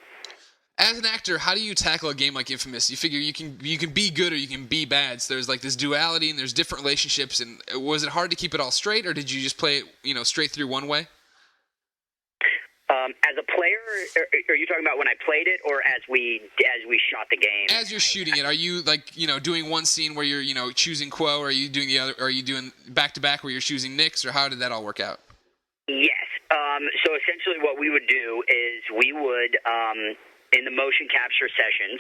As an actor, how do you tackle a game like Infamous? You figure you can be good or you can be bad. So there's like this duality and there's different relationships. And was it hard to keep it all straight, or did you just play it straight through one way? As a player, are you talking about when I played it, or as we shot the game? As you're shooting it, are you doing one scene where you're choosing Quo, or are you doing the other? Or are you doing back to back where you're choosing Nyx, or how did that all work out? Yes. So essentially, what we would do is we would. In the motion capture sessions,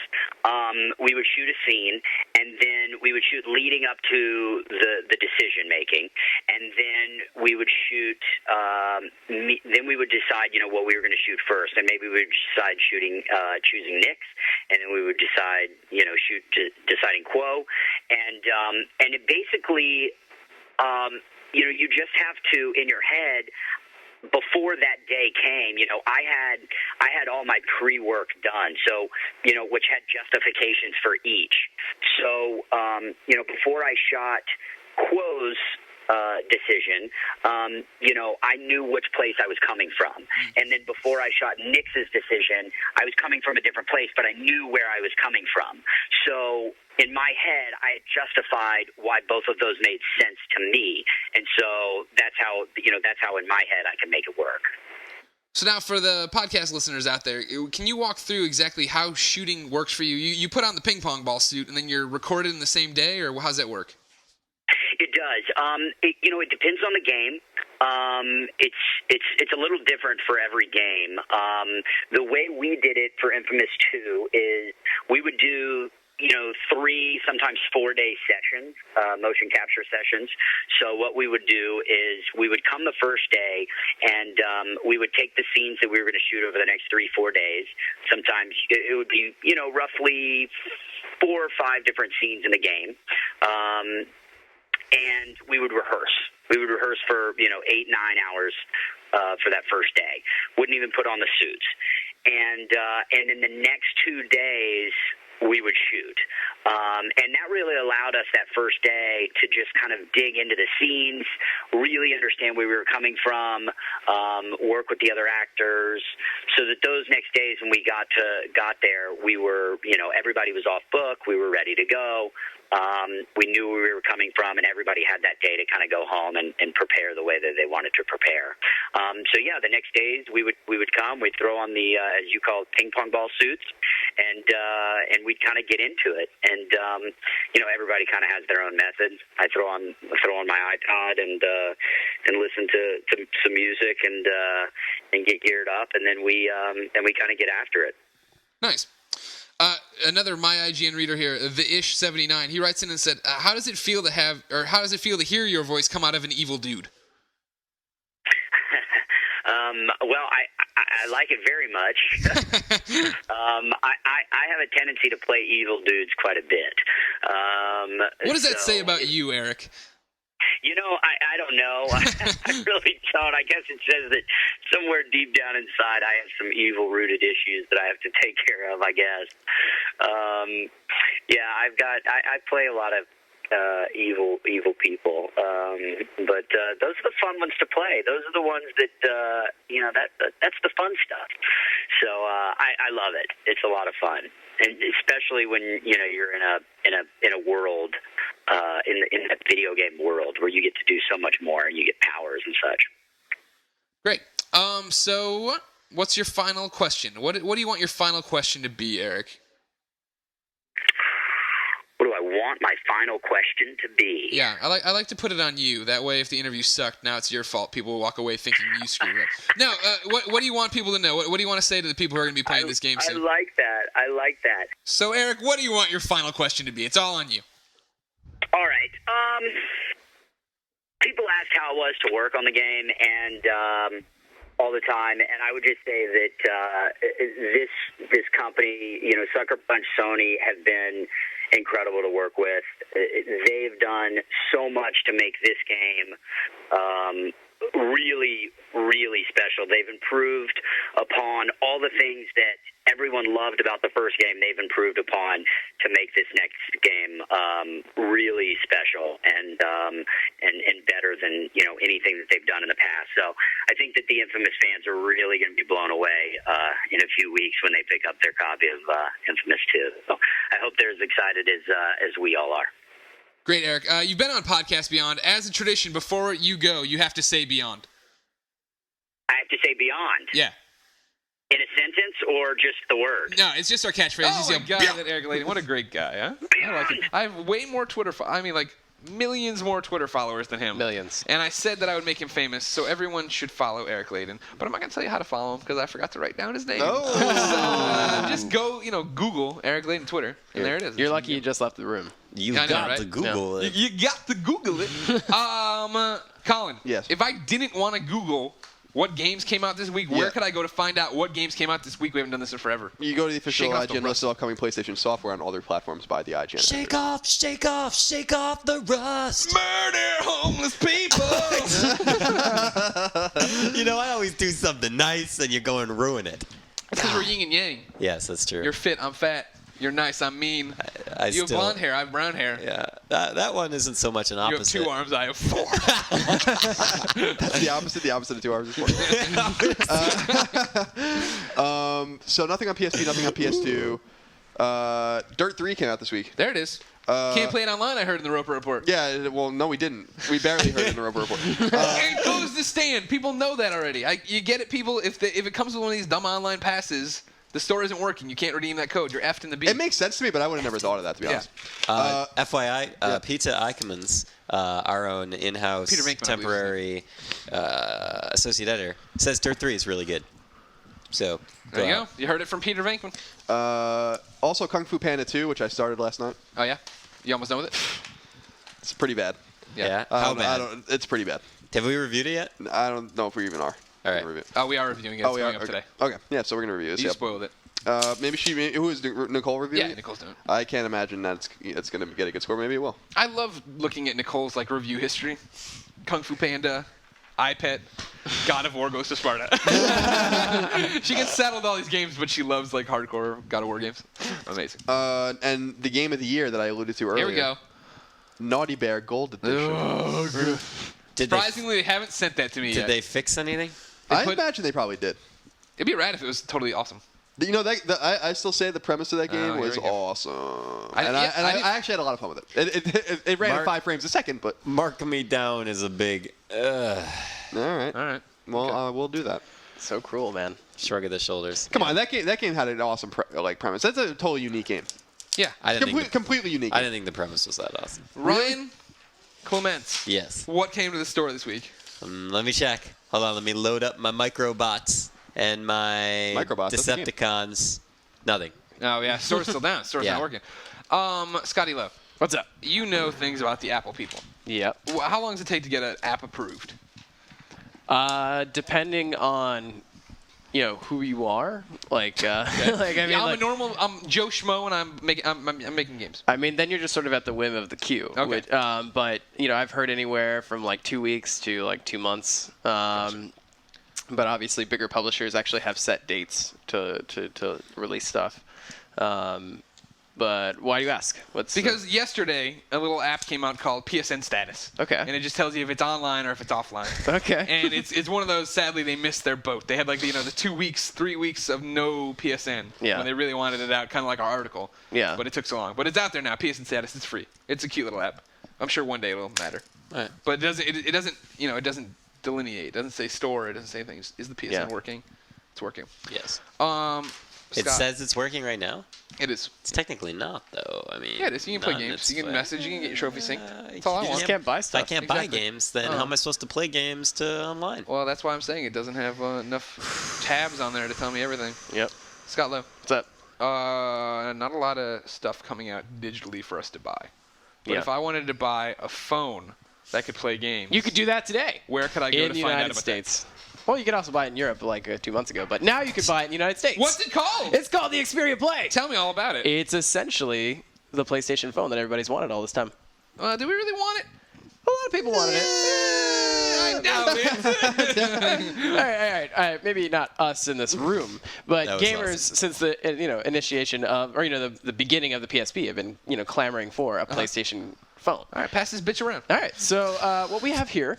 we would shoot a scene, and then we would shoot leading up to the decision making, and then we would shoot. Then we would decide, what we were going to shoot first, and maybe we would decide choosing Nyx, and then we would decide, deciding Quo, and it basically, you just have to in your head. Before that day came, I had all my pre-work done, so, which had justifications for each. So, before I shot Quo's decision, I knew which place I was coming from. And then before I shot Nyx's decision, I was coming from a different place, but I knew where I was coming from. So in my head, I had justified why both of those made sense to me. And so that's how in my head I can make it work. So now for the podcast listeners out there, can you walk through exactly how shooting works for you? You put on the ping pong ball suit and then you're recorded in the same day, or how's that work? It does. It depends on the game. It's a little different for every game. The way we did it for Infamous 2 is we would do 3, sometimes 4-day sessions, motion capture sessions. So what we would do is we would come the first day and we would take the scenes that we were going to shoot over the next 3-4 days. Sometimes it would be, roughly 4 or 5 different scenes in the game. And we would rehearse. We would rehearse for, 8-9 hours for that first day. Wouldn't even put on the suits. And in the next 2 days, we would shoot. And that really allowed us that first day to just kind of dig into the scenes, really understand where we were coming from, work with the other actors, so that those next days when we got there, we were, everybody was off book, we were ready to go. We knew where we were coming from, and everybody had that day to kind of go home and prepare the way that they wanted to prepare. The next days we would come, we'd throw on the as you call it, ping pong ball suits, and we'd kind of get into it. And everybody kind of has their own method. I throw on my iPod and listen to some music and get geared up, and then we kind of get after it. Nice. Another my IGN reader here, the Ish79. He writes in and said, "How does it feel to hear your voice come out of an evil dude?" Well, I like it very much. I have a tendency to play evil dudes quite a bit. What does that say about you, Eric? I don't know. I really don't. I guess it says that somewhere deep down inside I have some evil-rooted issues that I have to take care of, I guess. I play a lot of evil people. But those are the fun ones to play. Those are the ones that, that's the fun stuff. So I love it. It's a lot of fun. And especially when, you're in a world, in a video game world where you get to do so much more and you get powers and such. Great. So what's your final question? What do you want your final question to be, Eric? What do I want my final question to be? Yeah, I like to put it on you. That way, if the interview sucked, now it's your fault. People will walk away thinking you screwed up. Now, what do you want people to know? What do you want to say to the people who are going to be playing this game soon? I like that. So, Eric, what do you want your final question to be? It's all on you. All right. People ask how it was to work on the game, and all the time, and I would just say that this company, Sucker Punch, Sony, have been incredible to work with. They've done so much to make this game really, really special. They've improved upon all the things that everyone loved about the first game. They've improved upon to make this next game really special and better than anything that they've done in the past. So I think that the Infamous fans are really going to be blown away in a few weeks when they pick up their copy of Infamous 2. So I hope they're as excited as we all are. Great, Eric. You've been on Podcast Beyond. As a tradition, before you go, you have to say Beyond. I have to say Beyond? Yeah. In a sentence or just the word? No, it's just our catchphrase. Oh, my God, that Eric Ladin. What a great guy, huh? I like it. I have way more Twitter millions more Twitter followers than him. Millions. And I said that I would make him famous, so everyone should follow Eric Ladin. But I'm not going to tell you how to follow him because I forgot to write down his name. Oh. So just go, Google Eric Ladin Twitter, and there it is. You're lucky you just left the room. You I know, got right? to Google it. You got to Google it. Colin. Yes. If I didn't want to Google what games came out this week, where could I go to find out what games came out this week? We haven't done this in forever. You go to the official Shake off the IGN list of upcoming PlayStation software on all their platforms by the IGN. Shake off, shake off, shake off the rust. Murder homeless people. I always do something nice and you go and ruin it. Because we're yin and yang. Yes, that's true. You're fit, I'm fat. You're nice, I'm mean. You have blonde hair, I have brown hair. Yeah, that one isn't so much an You have opposite. 2 arms, I have 4. That's the opposite. The opposite of 2 hours is 4. So nothing on PSP, nothing on PS2. Dirt 3 came out this week. There it is. Can't play it online, I heard in the Roper Report. Yeah, well, no, we didn't. We barely heard it in the Roper Report. It goes to stand. People know that already. You get it, people. If it comes with one of these dumb online passes, The store isn't working. You can't redeem that code. You're effed in the B. It makes sense to me, but I would have never thought of that, to be honest. FYI, Pizza Eichmann's, our own in-house Peter Venkman, temporary associate editor, says Dirt 3 is really good. So there you go. You heard it from Peter Venkman. Also, Kung Fu Panda 2, which I started last night. Oh, yeah? You almost done with it? It's pretty bad. Yeah. How bad? It's pretty bad. Have we reviewed it yet? I don't know if we even are. All right. Oh, we are reviewing it. It's going up today. Okay. Yeah, so we're going to review this. You Yep. spoiled it. Who is Nicole reviewing? Yeah, Nicole's doing it. I can't imagine that it's going to get a good score. Maybe it will. I love looking at Nicole's review history. Kung Fu Panda, iPet, God of War goes to Sparta. She gets saddled all these games, but she loves hardcore God of War games. Amazing. And the game of the year that I alluded to earlier. Here we go. Naughty Bear Gold Edition. Oh, good. Surprisingly, they haven't sent that to me yet. Did they fix anything? I imagine they probably did. It'd be rad if it was totally awesome. You know, I still say the premise of that game was awesome. I actually had a lot of fun with it. It ran at 5 frames a second, but... Mark me down is a big... All right. Well, Okay. we'll do that. So cruel, man. Shrug of the shoulders. Come on, that game had an awesome premise. That's a totally unique game. Yeah. I didn't think Completely unique. I didn't think the premise was that awesome. Ryan Clements. Yes. What came to the store this week? Let me check. Hold on. Let me load up my microbots and my Microbots, that's a game. Decepticons. Nothing. Oh, yeah. Store's still down. Store's not working. Scotty Lowe. What's up? You know things about the Apple people. Yep. How long does it take to get an app approved? Depending on, who you are. I'm Joe Schmo, and I'm making games. I mean, then you're just sort of at the whim of the queue. Okay. But I've heard anywhere from 2 weeks to 2 months. Gotcha. But obviously, bigger publishers actually have set dates to release stuff. But why do you ask? Because yesterday a little app came out called PSN Status. Okay. And it just tells you if it's online or if it's offline. Okay. And it's one of those. Sadly, they missed their boat. They had the 2 weeks, 3 weeks of no PSN. Yeah. When they really wanted it out, kind of like our article. Yeah. But it took so long. But it's out there now. PSN Status. It's free. It's a cute little app. I'm sure one day it'll matter. Right. But it doesn't delineate. It doesn't say store. It doesn't say things. Is the PSN working? It's working. Yes. Scott, It says it's working right now. it is. It's technically not, though. I mean. Yeah, it is. You can play games. You can message. You can get your trophy sync. That's all I You want. just can't buy If stuff. I can't buy Exactly. games, then how am I supposed to play games to online? Well, that's why I'm saying it doesn't have enough tabs on there to tell me everything. Yep. Scott Lowe. What's up? Not a lot of stuff coming out digitally for us to buy. But Yeah. if I wanted to buy a phone that could play games, You could do that today. where could I go in to the find out United about States. Well, you could also buy it in Europe 2 months ago, but now you could buy it in the United States. that? What's it called? It's called the Xperia Play. Tell me all about it. It's essentially the PlayStation phone that everybody's wanted all this time. Do we really want it? A lot of people wanted it. I doubt it. All right. Maybe not us in this room, but That was gamers awesome. since the initiation of, or the beginning of the PSP have been clamoring for a PlayStation phone. All right, pass this bitch around. All right, so what we have here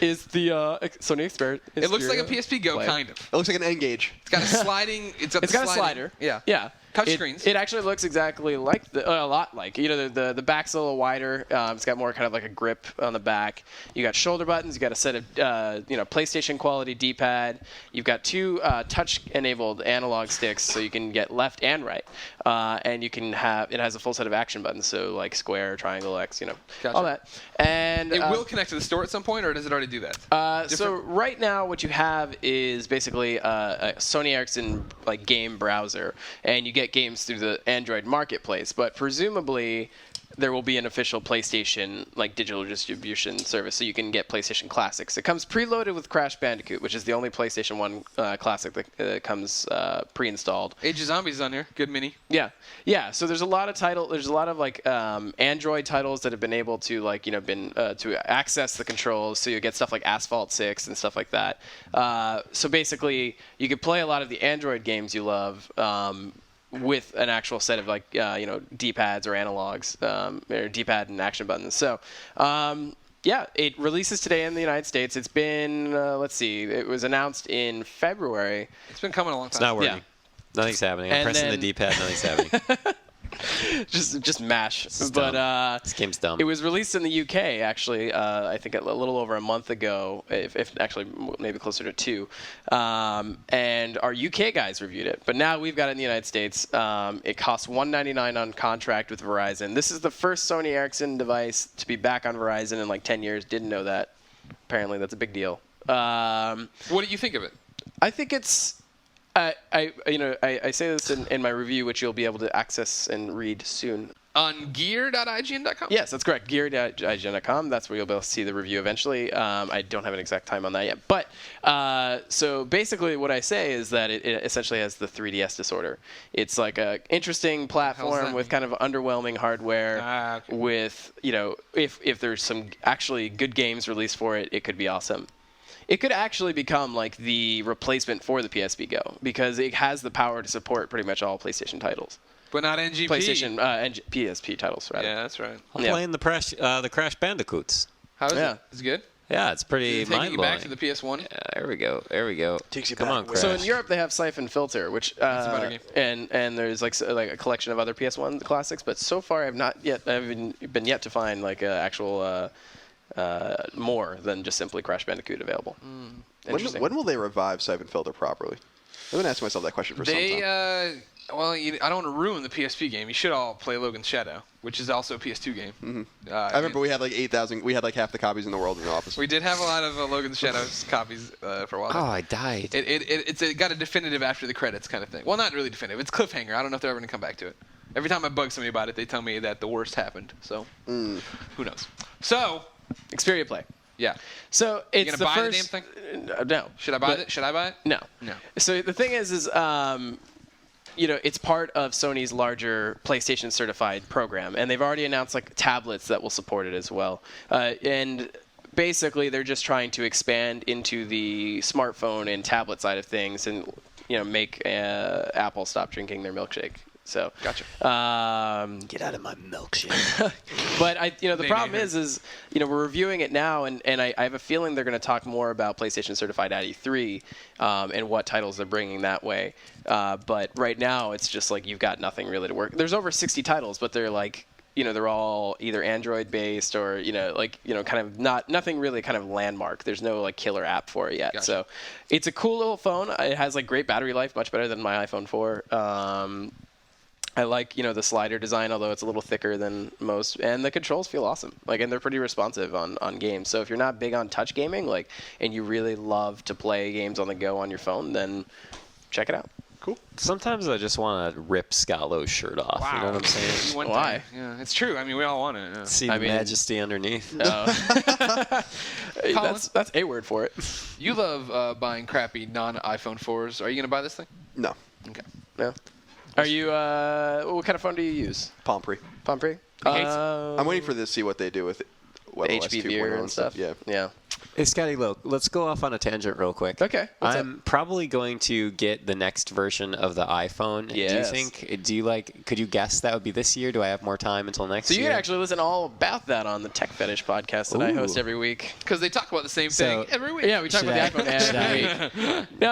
is the Sony Xperia. It looks like a PSP Go, Play. kind of. It looks like an N-Gage. It's got a sliding. It's got a slider. Yeah. Yeah. Touch It- screens. It actually looks exactly like a lot like the back's a little wider. It's got more kind of like a grip on the back. You got shoulder buttons. You got a set of PlayStation quality D-pad. You've got 2 touch-enabled analog sticks, so you can get left and right. And you can have it has a full set of action buttons, so like square, triangle, X, Gotcha. all that. And It will connect to the store at some point, or does it already do that? so right now, what you have is basically a Sony Ericsson game browser, and you get games through the Android marketplace. But presumably, there will be an official PlayStation digital distribution service, so you can get PlayStation Classics. It comes preloaded with Crash Bandicoot, which is the only PlayStation 1 classic that comes pre-installed. Age of Zombies is on here. Good mini. Yeah. So there's a lot of There's a lot of Android titles that have been able to to access the controls. So you get stuff like Asphalt 6 and stuff like that. So basically, you could play a lot of the Android games you love. With an actual set of D-pads or analogs, or D-pad and action buttons. So, it releases today in the United States. It's been, it was announced in February. It's been coming a long time. It's not working. Yeah. Nothing's happening. I'm And pressing then- the D-pad. Nothing's happening. just mash. It's But dumb. This game's dumb. it was released in the UK actually. I think a little over a month ago, if actually maybe closer to 2. And our UK guys reviewed it. But now we've got it in the United States. It costs $199 on contract with Verizon. This is the first Sony Ericsson device to be back on Verizon in like 10 years. Didn't know that. Apparently, that's a big deal. What do you think of it? I think it's. I say this in my review, which you'll be able to access and read soon. On gear.ign.com? Yes, that's correct. Gear.ign.com. That's where you'll be able to see the review eventually. I don't have an exact time on that yet. But so basically what I say is that it essentially has the 3DS disorder. It's like a interesting platform with kind of underwhelming hardware with, if there's some actually good games released for it, it could be awesome. It could actually become like the replacement for the PSP Go because it has the power to support pretty much all PlayStation titles. But not NGP. PlayStation, PSP titles, rather. Yeah, that's right. I'm playing the Crash Bandicoots. How is it? Is it good? Yeah, it's pretty Taking you mind-blowing. back to the PS1? Yeah, there we go. Takes you Come back on, way. Crash. So in Europe they have Siphon Filter, which That's a better game. and there's like a collection of other PS1 classics, but so far I've been yet to find like an actual more than just simply Crash Bandicoot available. Interesting. When will they revive Siphon Filter properly? I've been asking myself that question for some time. Well, I don't want to ruin the PSP game. You should all play Logan's Shadow, which is also a PS2 game. Mm-hmm. I remember we had like 8,000. We had like half the copies in the world in the office. We did have a lot of Logan's Shadows copies for a while. Oh, I died. It got a definitive after the credits kind of thing. Well, not really definitive. It's cliffhanger. I don't know if they're ever going to come back to it. Every time I bug somebody about it, they tell me that the worst happened. So, who knows? So, Xperia Play. yeah. So it's You the gonna buy first. the damn thing? No. Should I buy it? Should I buy it? No. No. So the thing is it's part of Sony's larger PlayStation certified program, and they've already announced like tablets that will support it as well. And basically, they're just trying to expand into the smartphone and tablet side of things, and make Apple stop drinking their milkshake. So Gotcha. Get out of my milkshake. But the problem is we're reviewing it now, and I have a feeling they're going to talk more about PlayStation Certified at E3 and what titles they're bringing that way. But right now, it's just like you've got nothing really to work. There's over 60 titles, but they're like they're all either Android based or kind of nothing really kind of landmark. There's no like killer app for it yet. Gotcha. So it's a cool little phone. It has like great battery life, much better than my iPhone 4. I like, the slider design, although it's a little thicker than most, and the controls feel awesome. And they're pretty responsive on games. So if you're not big on touch gaming, and you really love to play games on the go on your phone, then check it out. Cool. Sometimes I just want to rip Scott Lowe's shirt off. Wow. You know what I'm saying? One Why? time. Yeah, it's true. I mean, we all want it. Yeah. See the majesty underneath. That's a word for it. You love buying crappy non-iPhone 4s. Are you going to buy this thing? No. Okay. No. Are you? What kind of phone do you use? Palm Pre. Palm Pre. I'm waiting for this to see what they do with WebOS HP 2.0 Viewer and stuff. Yeah. Yeah. Hey, Scotty Lowe, let's go off on a tangent real quick. Okay. What's I'm probably going to get the next version of the iPhone. Yes. Could you guess that would be this year? Do I have more time until next So year? you can actually listen all about that on the Tech Fetish podcast that I host every week. Because they talk about the same thing every week. Yeah, we talk about the iPhone every week. No.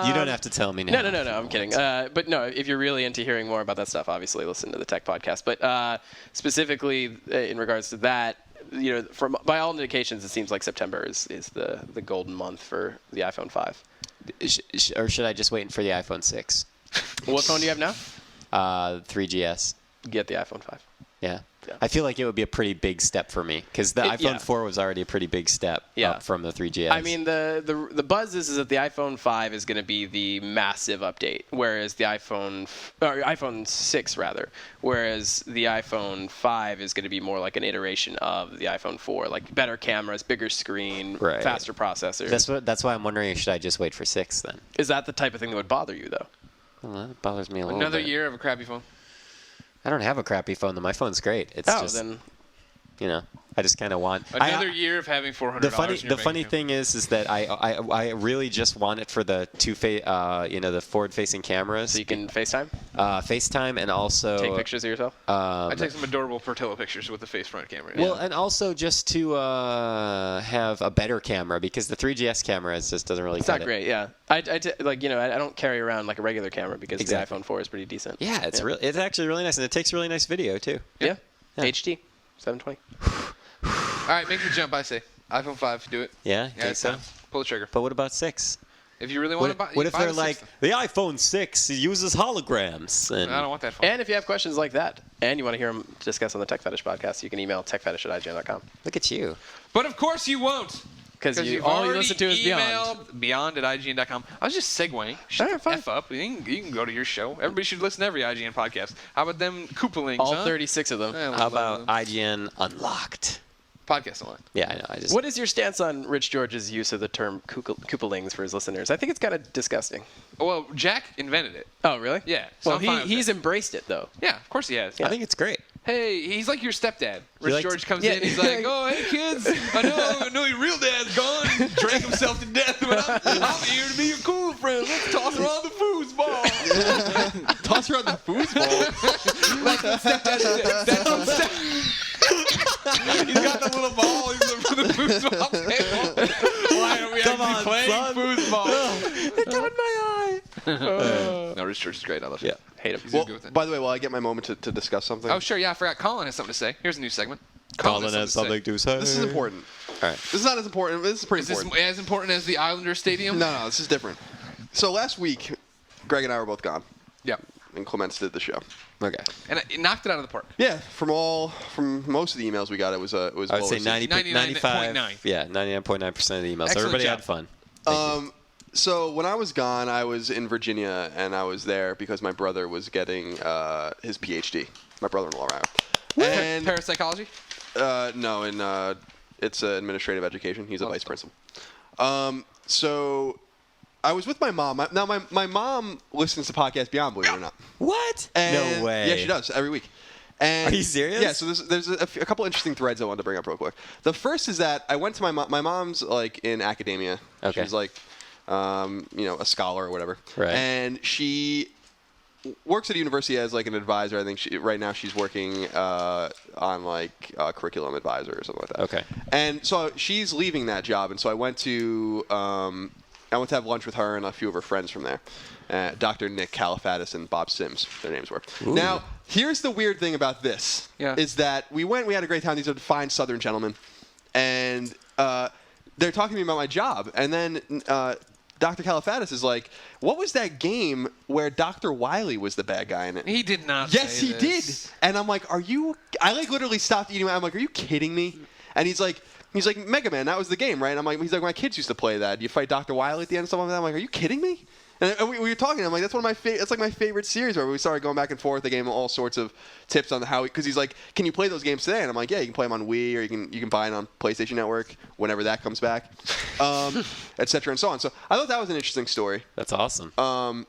You don't have to tell me now. No. I'm kidding. But no, if you're really into hearing more about that stuff, obviously listen to the Tech podcast. But specifically in regards to that, by all indications, it seems like September is the golden month for the iPhone 5. Or should I just wait for the iPhone 6? What phone do you have now? 3GS. Get the iPhone 5. Yeah. I feel like it would be a pretty big step for me because the iPhone 4 was already a pretty big step up from the 3GS. I mean, the buzz is that the iPhone 5 is going to be the massive update, whereas the iPhone 6 rather, whereas the iPhone 5 is going to be more like an iteration of the iPhone 4, like better cameras, bigger screen, faster processor. That's why I'm wondering, should I just wait for 6 then? Is that the type of thing that would bother you though? Well, that bothers me a little Another bit. year of a crappy phone. I don't have a crappy phone, though. My phone's great. It's just, then, I just kind of want another year of having $400. The funny thing is that I really just want it for the the forward-facing cameras. So you can FaceTime? FaceTime and also take pictures of yourself? I take some adorable Portillo pictures with the face front camera. Well, and also just to have a better camera because the 3GS camera just doesn't really. It's not great, yeah. I don't carry around like a regular camera because the iPhone 4 is pretty decent. Yeah, it's actually really nice and it takes really nice video too. Yeah. HD 720. All right, make the jump. I say iPhone 5, do it. Yeah, It's so. time. Pull the trigger. But what about 6? If you really want to buy, what if buy they're the like 6th. the iPhone 6 uses holograms? And I don't want that phone. And if you have questions like that, and you want to hear them discussed on the Tech Fetish podcast, you can email techfetish@ign.com. Look at you. But of course you won't. Because you've all you already listen to is emailed beyond@ign.com. I was just segueing. Shut the F up. You can go to your show. Everybody should listen to every IGN podcast. How about them Koopalings, all huh? 36 of them. Yeah, How about IGN Unlocked? Podcast online. Yeah, I know. I just. What is your stance on Rich George's use of the term Koopalings for his listeners? I think it's kind of disgusting. Well, Jack invented it. Oh, really? Yeah. So Well, I'm fine with he's it. embraced it, though. Yeah, of course he has. I think it's great. Hey, he's like your stepdad. Rich like George to- comes Yeah. in, he's like, oh, hey, kids, I know your real dad's gone. He drank himself to death, but I'm here to be your cool friend. Let's toss around the foosball. Toss around the foosball. That's what stepdad. He's got the little ball. He's for the foosball table. Why are we actually playing foosball? It got in my eye. No, Rich George is great. I love him. Yeah. Hate him. He's Well, good with it. by the way, while I get my moment to discuss something. Oh, sure. Yeah, I forgot. Colin has something to say. Here's a new segment. Colin has something to say. This is important. All right. This is not as important. This is pretty Is this important. as important as the Islander Stadium? No, this is different. So last week, Greg and I were both gone, Yeah. and Clements did the show. Okay. And it knocked it out of the park. Yeah, from most of the emails we got, it was I would well say received. 95. 99.9. Yeah, 99.9% of the emails. Excellent Everybody job. had fun. Thank you. So when I was gone, I was in Virginia, and I was there because my brother was getting his PhD. My brother-in-law, right? And Parapsychology? no, it's administrative education. He's a vice principal. So I was with my mom. Now my mom listens to Podcast Beyond, believe it or not. What? And, No way. Yeah, she does every week. And Are you serious? Yeah. So there's a couple interesting threads I wanted to bring up real quick. The first is that I went to my mom's like in academia. Okay. She's like, a scholar or whatever. Right. And she works at a university as like an advisor. I think right now she's working on like a curriculum advisor or something like that. Okay. And so she's leaving that job, and so I went to have lunch with her and a few of her friends from there. Dr. Nick Califatis and Bob Sims, their names were. Ooh. Now, here's the weird thing about this, is that we had a great time. These are fine Southern gentlemen, and they're talking to me about my job. And then Dr. Califatis is like, what was that game where Dr. Wiley was the bad guy in it? He did not Yes, say he this. did. And I'm like, I like literally stopped eating. I'm like, are you kidding me? And he's like, Mega Man, that was the game, right? I'm like, he's like, my kids used to play that. You fight Dr. Wiley at the end and stuff like that. I'm like, are you kidding me? And we were talking. I'm like, that's one of my that's like my favorite series where we started going back and forth. They gave him all sorts of tips on how, because he's like, can you play those games today? And I'm like, yeah, you can play them on Wii, or you can buy it on PlayStation Network whenever that comes back, et cetera and so on. So I thought that was an interesting story. That's awesome. And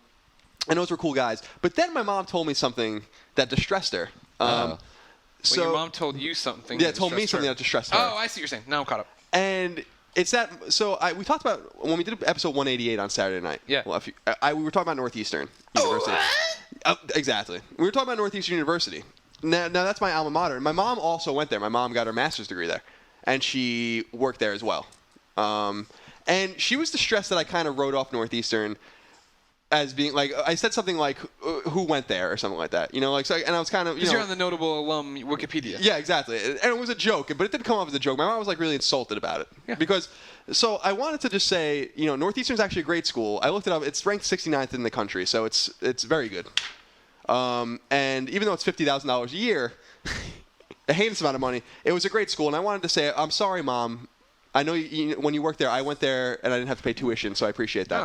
those were cool guys. But then my mom told me something that distressed her. Well, your mom told you something. Yeah, that told me distressed something her. that distressed her. Oh, I see what you're saying. Now I'm caught up. And it's that. So we talked about when we did episode 188 on Saturday night. Yeah. Well, we were talking about Northeastern University. Exactly. We were talking about Northeastern University. Now that's my alma mater. My mom also went there. My mom got her master's degree there, and she worked there as well. And she was distressed that I kind of wrote off Northeastern as being like, I said something like, who went there or something like that, like, so, and I was kind of, Because you're on the notable alum Wikipedia. Yeah, exactly. And it was a joke, but it didn't come off as a joke. My mom was like really insulted about it. Yeah. Because, so I wanted to just say, Northeastern's actually a great school. I looked it up. It's ranked 69th in the country, so it's very good. And even though it's $50,000 a year, a heinous amount of money, it was a great school. And I wanted to say, I'm sorry, Mom. I know when you worked there, I went there and I didn't have to pay tuition, so I appreciate that.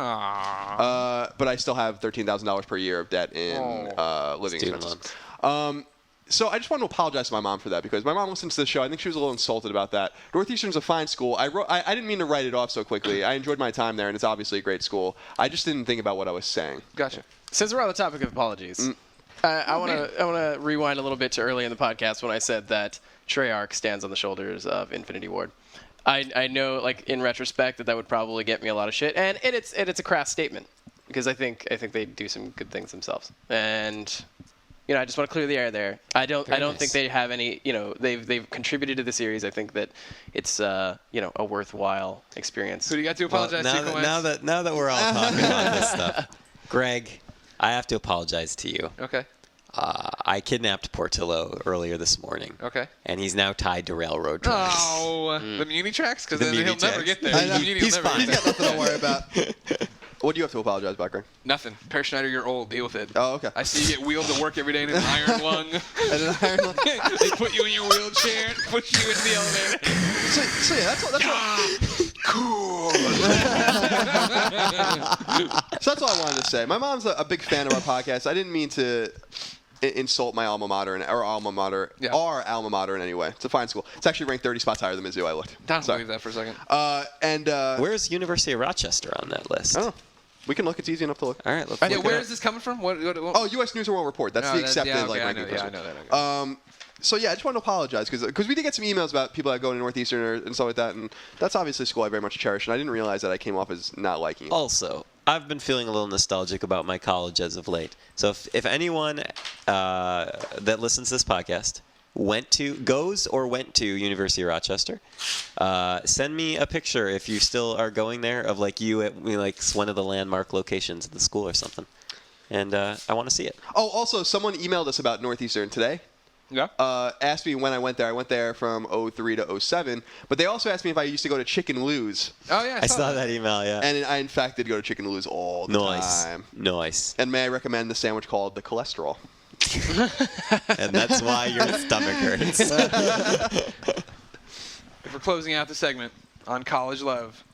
But I still have $13,000 per year of debt in living Student expenses. loans. So I just want to apologize to my mom for that, because my mom listens to the show. I think she was a little insulted about that. Northeastern's a fine school. I didn't mean to write it off so quickly. I enjoyed my time there, and it's obviously a great school. I just didn't think about what I was saying. Gotcha. Since we're on the topic of apologies, I want to rewind a little bit to early in the podcast when I said that Treyarch stands on the shoulders of Infinity Ward. I know, like, in retrospect, that would probably get me a lot of shit, and it's a crass statement because I think they do some good things themselves, and I just want to clear the air there. I don't think they have any. They've contributed to the series. I think that it's a worthwhile experience. Who do you got to apologize to? Now that we're all talking about this stuff, Greg, I have to apologize to you. Okay. I kidnapped Portillo earlier this morning. Okay. And he's now tied to railroad tracks. Oh, the Muni tracks? Because The he'll Muni never tracks. get there. I know. He's fine. He's got nothing to worry about. What do you have to apologize about, Greg? Nothing. Per Schneider, you're old. Deal with it. Oh, okay. I see you get wheeled to work every day in an iron lung. And an iron lung. They put you in your wheelchair and push you in the elevator. So yeah, that's all. Cool. So that's all I wanted to say. My mom's a big fan of our podcast. I didn't mean to insult my alma mater our alma mater in any way. It's a fine school. It's actually ranked 30 spots higher than Mizzou. I looked. Don't believe that for a second. Where's University of Rochester on that list? I don't know. We can look. It's easy enough to look. All right, let's Yeah, look where it is this coming from? What Oh, U.S. News and World Report. That's the accepted ranking. I know that. So yeah, I just wanted to apologize because we did get some emails about people that go to Northeastern and stuff like that, and that's obviously a school I very much cherish, and I didn't realize that I came off as not liking it. Also, I've been feeling a little nostalgic about my college as of late. So if anyone that listens to this podcast goes or went to University of Rochester, send me a picture if you still are going there of like you at one of the landmark locations of the school or something, and I want to see it. Oh, also, someone emailed us about Northeastern today. Yeah. Asked me when I went there. I went there from 03 to 07. But they also asked me if I used to go to Chicken Lou's. Oh, yeah. I saw that email, yeah. And I, in fact, did go to Chicken Lou's all the time. Nice. And may I recommend the sandwich called the cholesterol? And that's why your stomach hurts. If we're closing out the segment on college love,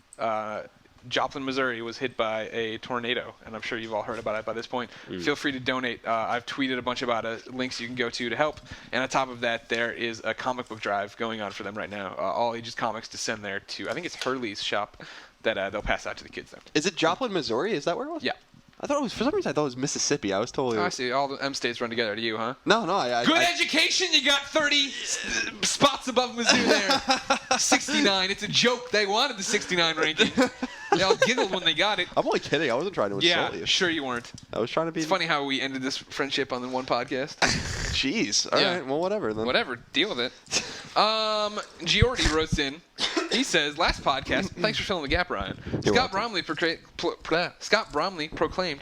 Joplin, Missouri was hit by a tornado, and I'm sure you've all heard about it by this point. Feel free to donate. I've tweeted a bunch about links you can go to help. And on top of that, there is a comic book drive going on for them right now. All ages comics to send there to, I think it's Hurley's shop, that they'll pass out to the kids there. Is it Joplin, Missouri? Is that where it was? Yeah. I thought it was, for some reason, I thought it was Mississippi. I was totally... Oh, I see. All the M states run together. To you, huh? No. Good education. You got 30 spots above Mizzou there. 69. It's a joke. They wanted the 69 ranking. They all giggled when they got it. I'm only kidding. I wasn't trying to insult you. Yeah, sure you weren't. I was trying to be... It's funny how we ended this friendship on the one podcast. Jeez. All right. Well, whatever then. Whatever. Deal with it. Giordi wrote in. He says, last podcast, thanks for filling the gap, Ryan. Scott Bromley proclaimed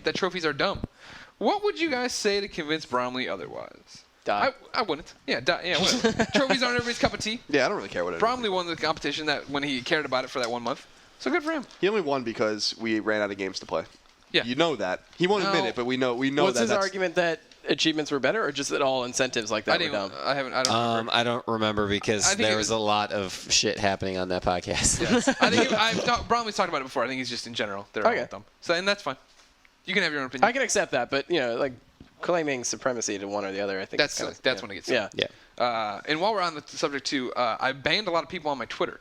that trophies are dumb. What would you guys say to convince Bromley otherwise? Die. I wouldn't. Yeah, whatever. Trophies aren't everybody's cup of tea. Yeah, I don't really care what it is. Bromley won the competition that when he cared about it for that 1 month. So good for him. He only won because we ran out of games to play. Yeah. You know that. He won't admit it, but we know What's that. his argument that achievements were better, or just that all incentives like that were dumb? I don't remember. I don't remember because there was a lot of shit happening on that podcast. Yes. I think Bromley's talked about it before. I think he's just in general. They're all dumb. So, and that's fine. You can have your own opinion. I can accept that, but claiming supremacy to one or the other, I think that's when it gets yeah. And while we're on the subject too, I banned a lot of people on my Twitter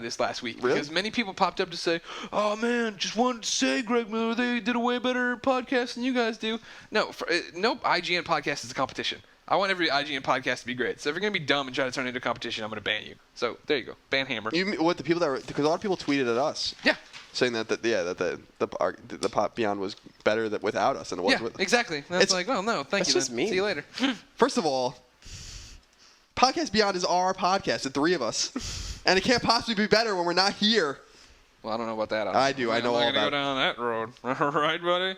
this last week because many people popped up to say, "Oh man, just wanted to say, Greg Miller, they did a way better podcast than you guys do." No, no IGN podcast is a competition. I want every IGN podcast to be great. So if you're gonna be dumb and try to turn it into a competition, I'm gonna ban you. So there you go, ban Hammer. What the people because a lot of people tweeted at us. Yeah. Saying that the Pop Beyond was better without us than it was with us. Exactly. That's like, well, no, thank you. Just mean. See you later. First of all, Podcast Beyond is our podcast, the three of us, and it can't possibly be better when we're not here. Well, I don't know about that. I do. I know all about it. I'm not going to go down that road. All right, buddy?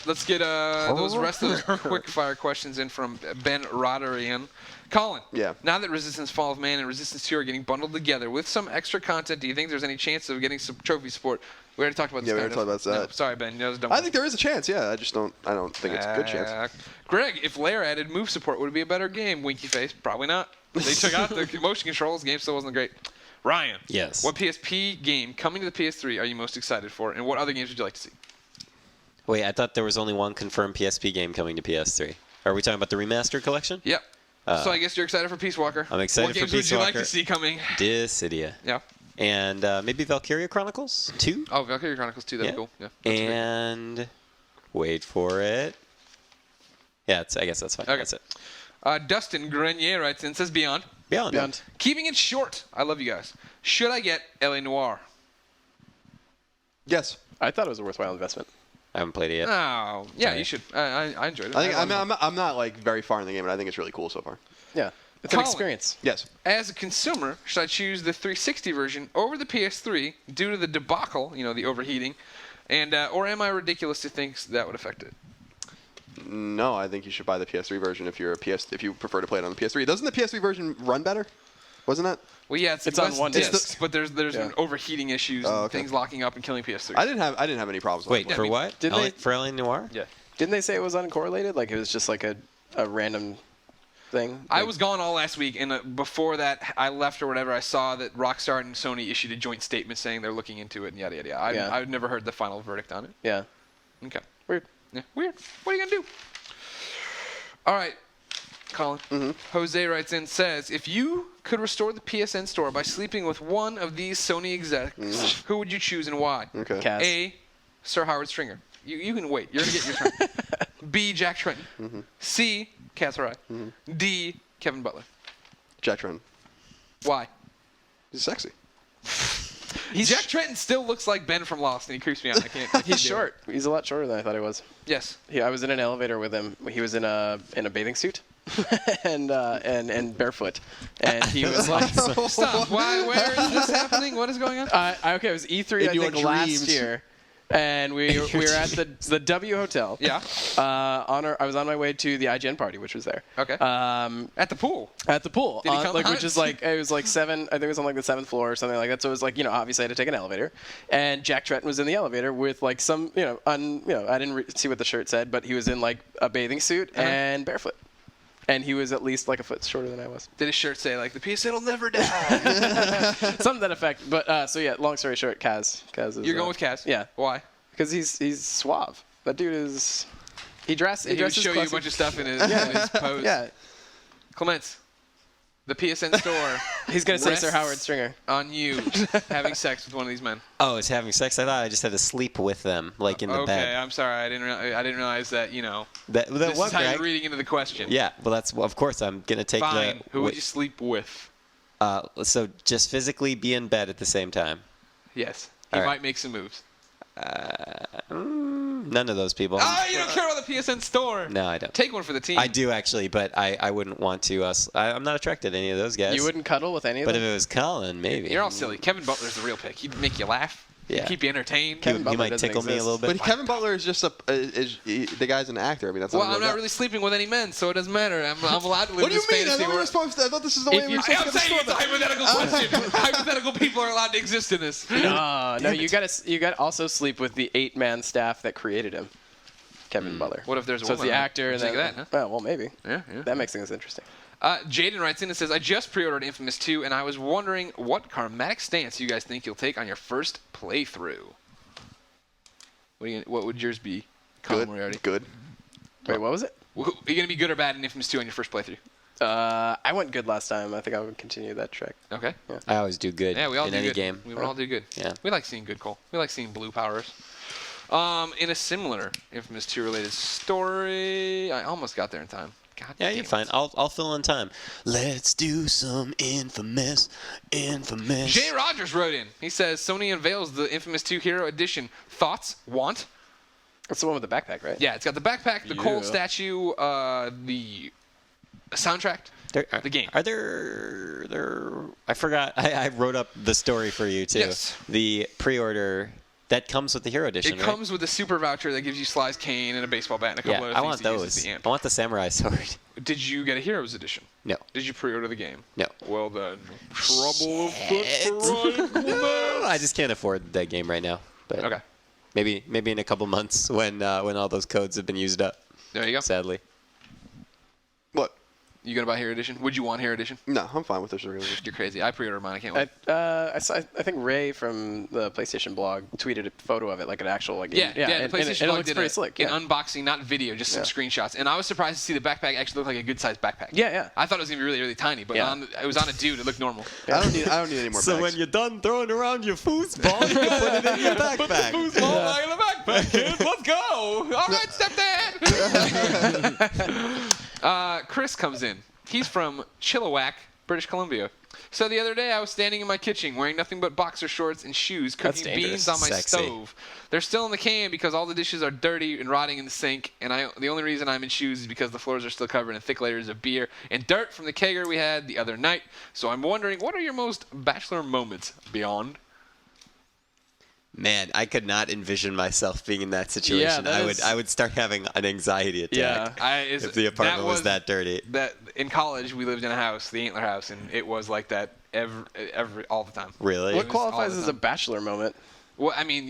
Let's get those rest of those quick-fire questions in from Ben Roderian. Colin, now that Resistance Fall of Man and Resistance 2 are getting bundled together with some extra content, do you think there's any chance of getting some trophy support? We already talked about this. Yeah, we already talked about that. No, sorry, Ben. I think there is a chance, yeah. I don't think it's a good chance. Greg, if Lair added move support, would it be a better game? Winky face. Probably not. They took out the motion controls. The game still wasn't great. Ryan. Yes. What PSP game coming to the PS3 are you most excited for, and what other games would you like to see? Wait, I thought there was only one confirmed PSP game coming to PS3. Are we talking about the remastered collection? Yep. So I guess you're excited for Peace Walker. I'm excited for Peace Walker. What games would you like to see coming? Dissidia. Yeah. And maybe Valkyria Chronicles 2? Oh, Valkyria Chronicles 2, that'd be cool. Yeah. And wait for it. Yeah, I guess that's fine. Okay. That's it. Dustin Grenier writes in, says Beyond. Beyond. Keeping it short. I love you guys. Should I get L.A. Noire? Yes. I thought it was a worthwhile investment. I haven't played it yet. Oh, yeah, Sorry. you should. I enjoyed it. I think I'm not like very far in the game, but I think it's really cool so far. Yeah. It's an Colin. experience. Yes. As a consumer, should I choose the 360 version over the PS3 due to the debacle, the overheating, and or am I ridiculous to think that would affect it? No, I think you should buy the PS3 version if you prefer to play it on the PS3. Doesn't the PS3 version run better? Wasn't that? Well, yeah, it's on less one discs, disc. but there's been overheating issues and okay. things locking up and killing PS3. I didn't have any problems. Wait, with for it. what? Didn't they- For LA Noire? Yeah. Didn't they say it was uncorrelated? Like it was just like a random thing? I Like- was gone all last week, and before that, I left or whatever. I saw that Rockstar and Sony issued a joint statement saying they're looking into it and yada yada yada. Yeah. I've never heard the final verdict on it. Yeah. Okay. Weird. Yeah, weird. What are you gonna do? All right, Colin. Jose writes in, says, if you could restore the PSN store by sleeping with one of these Sony execs, who would you choose and why? Okay. Kaz. A, Sir Howard Stringer. You can wait. You're gonna get your turn. B, Jack Trenton. C, Kaz Hirai. D, Kevin Butler. Jack Trenton. Why? He's sexy. Jack Trenton still looks like Ben from Lost, and he creeps me out. I can't. He's short. He's a lot shorter than I thought he was. Yes. I was in an elevator with him. He was in a bathing suit and barefoot, and he was like, Stop. Why? Where is this happening? What is going on? okay, it was E3 In I your think last dreams. year, and we were at the W Hotel. Yeah. I was on my way to the IGN party, which was there. Okay. At the pool. At the pool, Did he come out? which is like it was like 7. I think it was on like the 7th floor or something like that. So it was like obviously I had to take an elevator, and Jack Trenton was in the elevator with like some I didn't see what the shirt said, but he was in like a bathing suit and barefoot, and he was at least like a foot shorter than I was. Did his shirt say like the PSN will never die? Something to that effect. But so yeah, long story short, Kaz is. You're going with Kaz. Yeah. Why? Because he's suave. That dude is. He dresses. He would show you a bunch of stuff in his pose. Yeah. Clements, the PSN store He's gonna say Sir rests Howard Stringer. on you having sex with one of these men. Oh, it's having sex? I thought I just had to sleep with them, like in the Okay, bed. I'm sorry. I didn't realize that. That This what, is how Greg? you're reading into the question. Yeah, well, of course I'm going to take Fine. the... Who would you sleep with? So just physically be in bed at the same time. Yes. He All right. might make some moves. None of those people. Oh, you don't care about the PSN store. No, I don't. Take one for the team. I do actually, but I wouldn't want to. I'm not attracted to any of those guys. You wouldn't cuddle with any of But them. if it was Colin, maybe. You're all silly. Kevin Butler's the real pick. He'd make you laugh. Yeah. He'd keep you entertained. Kevin He Butler might doesn't tickle me a exist. little bit. But Kevin Butler is just the guy's an actor. I mean, that's Well, not a I'm real not guy. really sleeping with any men, so it doesn't matter. I'm allowed to live What do in you this mean? I fantasy thought we were world. supposed to. I thought this is the way If we you- were I'm supposed to saying it's a describe it. hypothetical question. Hypothetical people are allowed to exist in this. No, you got also sleep with the 8-man staff that created him, Kevin Butler. What if there's a So it's woman the on it? actor and Think then of that, huh? Oh, well, maybe. Yeah. That makes things interesting. Jaden writes in and says, I just pre-ordered Infamous 2, and I was wondering what karmatic stance you guys think you'll take on your first playthrough. What would yours be, Colin Moriarty? Good. Wait, what was it? Are you going to be good or bad in Infamous 2 on your first playthrough? I went good last time. I think I would continue that track. Okay. I always do good Yeah, we all in do any good. game. We would all do good. Yeah. We like seeing good, Cole. We like seeing blue powers. In a similar Infamous 2 related story, I almost got there in time. God Yeah, damn you're it. fine. I'll fill in time. Let's do some infamous. Jay Rogers wrote in. He says, Sony unveils the Infamous 2 Hero Edition. Thoughts? Want? That's the one with the backpack, right? Yeah, it's got the backpack, the Cole Yeah. statue, the soundtrack, the game. Are there? I forgot. I wrote up the story for you too. Yes. The pre-order that comes with the Hero Edition. It comes with a super voucher that gives you Sly's cane and a baseball bat and a couple Yeah, other I things want to use those. as the amp. I want the Samurai Sword. Did you get a Heroes Edition? No. Did you pre-order the game? No. Well then, trouble afoot for Ryan Clements. I just can't afford that game right now. But Okay. maybe in a couple months when all those codes have been used up. There you go. Sadly. What? You gonna buy Hero Edition? Would you want Hero Edition? No, I'm fine with this. Really. You're crazy. I pre-ordered mine. I can't wait. I think Ray from the PlayStation blog tweeted a photo of it, like an actual like. Yeah, and, the and PlayStation it blog looks did pretty slick. an Yeah. unboxing, not video, just some Yeah. screenshots. And I was surprised to see the backpack actually look like a good-sized backpack. Yeah. I thought it was gonna be really, really tiny, but Yeah. it was on a dude. It looked normal. I don't need any more bags. you're done throwing around your foosball, you can put it in your backpack. Foosball back in the backpack, kid. Let's go. All right, stepdad. Chris comes in. He's from Chilliwack, British Columbia. So the other day I was standing in my kitchen wearing nothing but boxer shorts and shoes, cooking beans on my stove. They're still in the can because all the dishes are dirty and rotting in the sink, and the only reason I'm in shoes is because the floors are still covered in thick layers of beer and dirt from the kegger we had the other night. So I'm wondering, what are your most bachelor moments beyond? Man, I could not envision myself being in that situation. Yeah, I would start having an anxiety attack if the apartment was that dirty. That in college we lived in a house, the Antler House, and it was like that every all the time. Really? What qualifies as a bachelor moment? Well, I mean,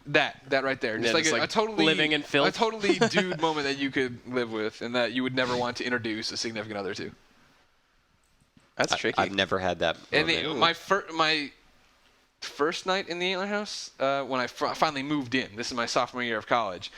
that right there, just just a totally living in filth. a totally dude moment that you could live with, and that you would never want to introduce a significant other to. That's tricky. I've never had that moment. And my first night in the Antler House, when I finally moved in, this is my sophomore year of college.